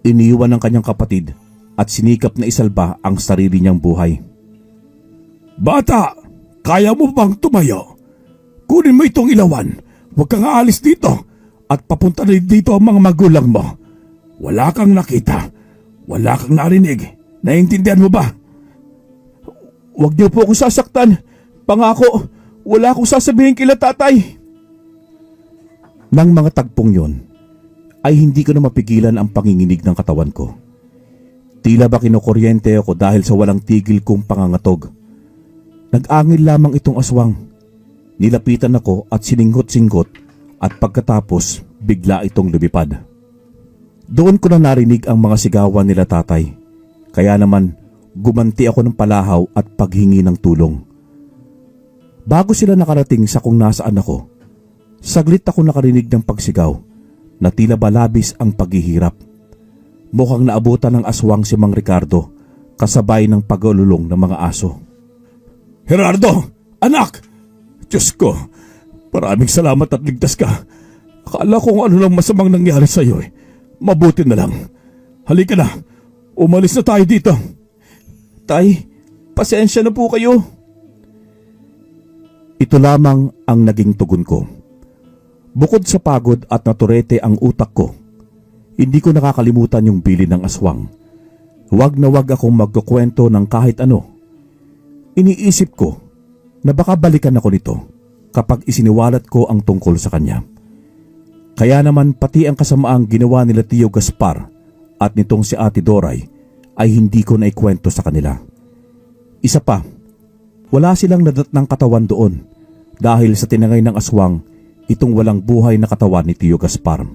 Iniwan ng kanyang kapatid at sinikap na isalba ang sarili niyang buhay. Bata, kaya mo bang tumayo? Kunin mo itong ilawan. Huwag kang aalis dito at papunta rin dito ang mga magulang mo. Wala kang nakita. Wala kang narinig. Naiintindihan mo ba? Huwag niyo po akong sasaktan. Pangako, wala akong sasabihin kila tatay. Nang mga tagpong yon, ay hindi ko na mapigilan ang panginginig ng katawan ko. Tila ba kinukuryente ako dahil sa walang tigil kong pangangatog. Nag-angil lamang itong aswang. Nilapitan ako at siningot-singgot at pagkatapos bigla itong lumipad. Doon ko na narinig ang mga sigawan nila tatay. Kaya naman gumanti ako ng palahaw at paghingi ng tulong. Bago sila nakarating sa kung nasaan ako, saglit ako nakarinig ng pagsigaw na tila ba labis ang paghihirap. Mukhang naabutan ng aswang si Mang Ricardo kasabay ng pag-ululong ng mga aso. Gerardo! Anak! Diyos ko, maraming salamat at ligtas ka. Akala kong ano lang masamang nangyari sa iyo eh. Mabuti na lang. Halika na, umalis na tayo dito. Tay, pasensya na po kayo. Ito lamang ang naging tugon ko. Bukod sa pagod at naturete ang utak ko, hindi ko nakakalimutan yung bilin ng aswang. Huwag na huwag akong magkukwento ng kahit ano. Iniisip ko na baka balikan ako nito kapag isiniwalat ko ang tungkol sa kanya. Kaya naman pati ang kasamaang ginawa nila Tio Gaspar at nitong si Ate Doray ay hindi ko naikwento sa kanila. Isa pa, wala silang nadatnang katawan doon dahil sa tinangay ng aswang itong walang buhay na katawan ni Tio Gaspar.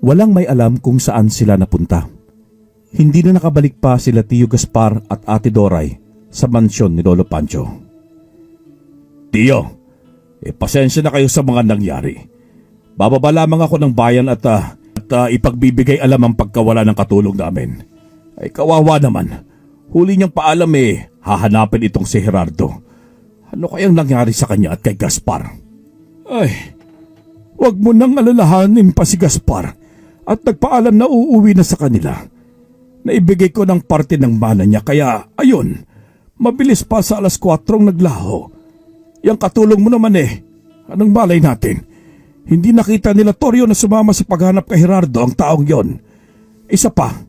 Walang may alam kung saan sila napunta. Hindi na nakabalik pa sila Tio Gaspar at Ate Doray sa mansyon ni Lolo Pancho. Tio, pasensya na kayo sa mga nangyari. Bababa lamang ako ng bayan at ipagbibigay alam ang pagkawala ng katulong namin. Ay kawawa naman. Huli niyang paalam hahanapin itong si Gerardo. Ano kayang nangyari sa kanya at kay Gaspar? Ay, wag mo nang alalahanin pa si Gaspar at nagpaalam na uuwi na sa kanila. Naibigay ko ng parte ng mana niya kaya ayun, mabilis pa sa 4:00 naglaho. Yang katulong mo naman anong malay natin? Hindi nakita nila Toryo na sumama sa paghanap kay Gerardo ang taong yon. Isa pa,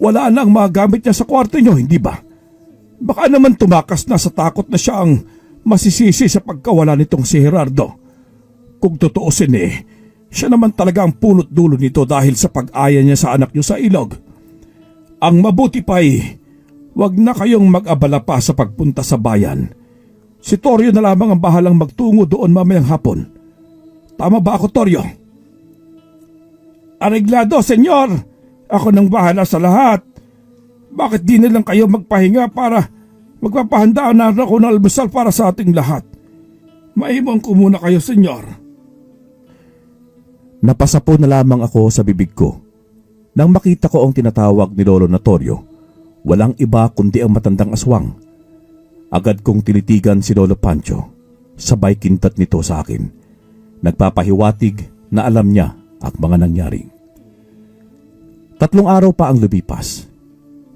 wala na ang mga gamit niya sa kwarto niyo, hindi ba? Baka naman tumakas na sa takot na siya ang masisisi sa pagkawala nitong si Gerardo. Kung tutuusin siya naman talaga ang punot dulo nito dahil sa pag-aya niya sa anak niyo sa ilog. Ang mabuti pa'y wag na kayong mag-abala pa sa pagpunta sa bayan. Si Toryo na lamang ang bahalang magtungo doon mamayang hapon. Tama ba ako, Toryo? Areglado, senyor! Ako nang bahala sa lahat. Bakit di na lang kayo magpahinga para magpapahandaan na ako ng almusal para sa ating lahat? Maimong ko muna kayo, senyor. Napasapo na lamang ako sa bibig ko nang makita ko ang tinatawag ni Lolo na Toryo. Walang iba kundi ang matandang aswang. Agad kong tinitigan si Lolo Pancho. Sabay kintat nito sa akin. Nagpapahiwatig na alam niya ang mga nangyari. 3 araw pa ang lumipas.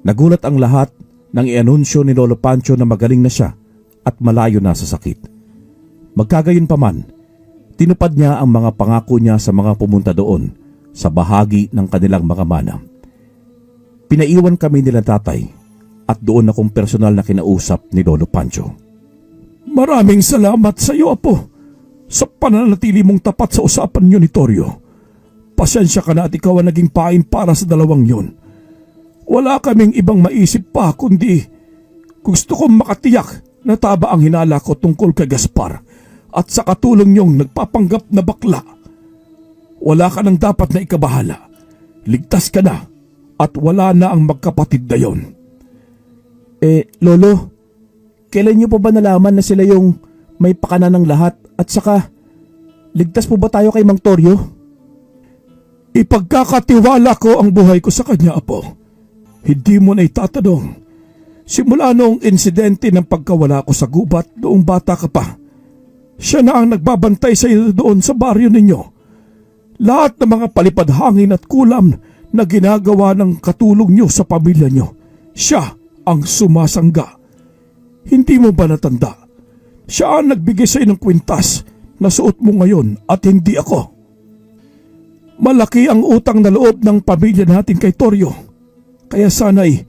Nagulat ang lahat nang ianunsyo ni Lolo Pancho na magaling na siya at malayo na sa sakit. Magkagayon pa man, tinupad niya ang mga pangako niya sa mga pumunta doon sa bahagi ng kanilang mga mana. Pinaiwan kami nila tatay at doon akong personal na kinausap ni Lolo Pancho. Maraming salamat sa iyo, Apo, sa pananatili mong tapat sa usapan niyo ni Toryo. Pasensya ka na at ikaw ang naging pain para sa dalawang yun. Wala kaming ibang maisip pa kundi gusto kong makatiyak na taba ang hinala ko tungkol kay Gaspar at sa katulong niyong nagpapanggap na bakla. Wala ka nang dapat na ikabahala. Ligtas ka na at wala na ang magkapatid na yon. Lolo, kailan niyo po ba nalaman na sila yung may pakana ng lahat at saka ligtas po ba tayo kay Mang Toryo? Ipagkakatiwala ko ang buhay ko sa kanya, Apo. Hindi mo na itatanong. Simula noong insidente ng pagkawala ko sa gubat noong bata ka pa, siya na ang nagbabantay sa iyo doon sa baryo ninyo. Lahat ng mga palipad hangin at kulam na ginagawa ng katulong niyo sa pamilya niyo, siya ang sumasangga. Hindi mo ba natanda? Siya ang nagbigay sa iyo ng kwintas na suot mo ngayon at hindi ako. Malaki ang utang na loob ng pamilya natin kay Toryo. Kaya sana'y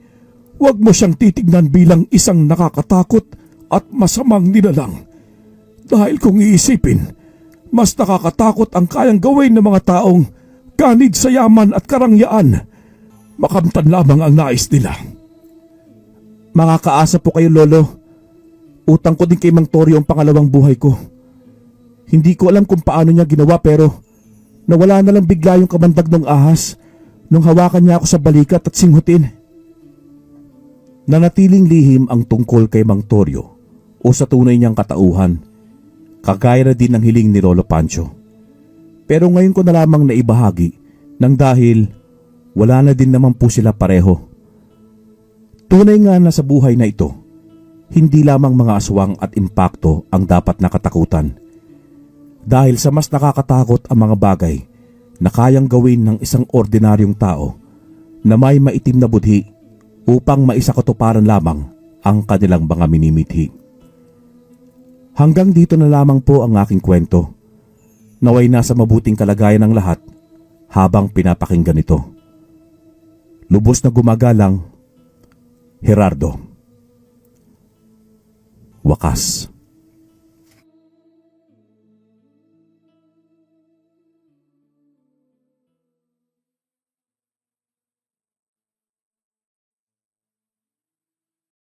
huwag mo siyang titignan bilang isang nakakatakot at masamang nilalang. Dahil kung iisipin, mas nakakatakot ang kayang gawin ng mga taong ganid sa yaman at karangyaan. Makamtan lamang ang nais nila. Makakaasa po kayo, Lolo. Utang ko din kay Mang Toryo ang pangalawang buhay ko. Hindi ko alam kung paano niya ginawa pero nawala na lang bigla yung kamandag ng ahas nung hawakan niya ako sa balikat at singhutin. Nanatiling lihim ang tungkol kay Mang Toryo o sa tunay niyang katauhan. Kagaya na din ng hiling ni Lolo Pancho. Pero ngayon ko na lamang naibahagi nang dahil wala na din naman po sila pareho. Tunay nga na sa buhay na ito, hindi lamang mga aswang at impakto ang dapat nakatakutan. Dahil sa mas nakakatakot ang mga bagay na kayang gawin ng isang ordinaryong tao na may maitim na budhi upang maisakatuparan lamang ang kanilang mga minimithi. Hanggang dito na lamang po ang aking kwento. Naway nasa mabuting kalagayan ng lahat habang pinapakinggan ito. Lubos na gumagalang, Gerardo. Wakas.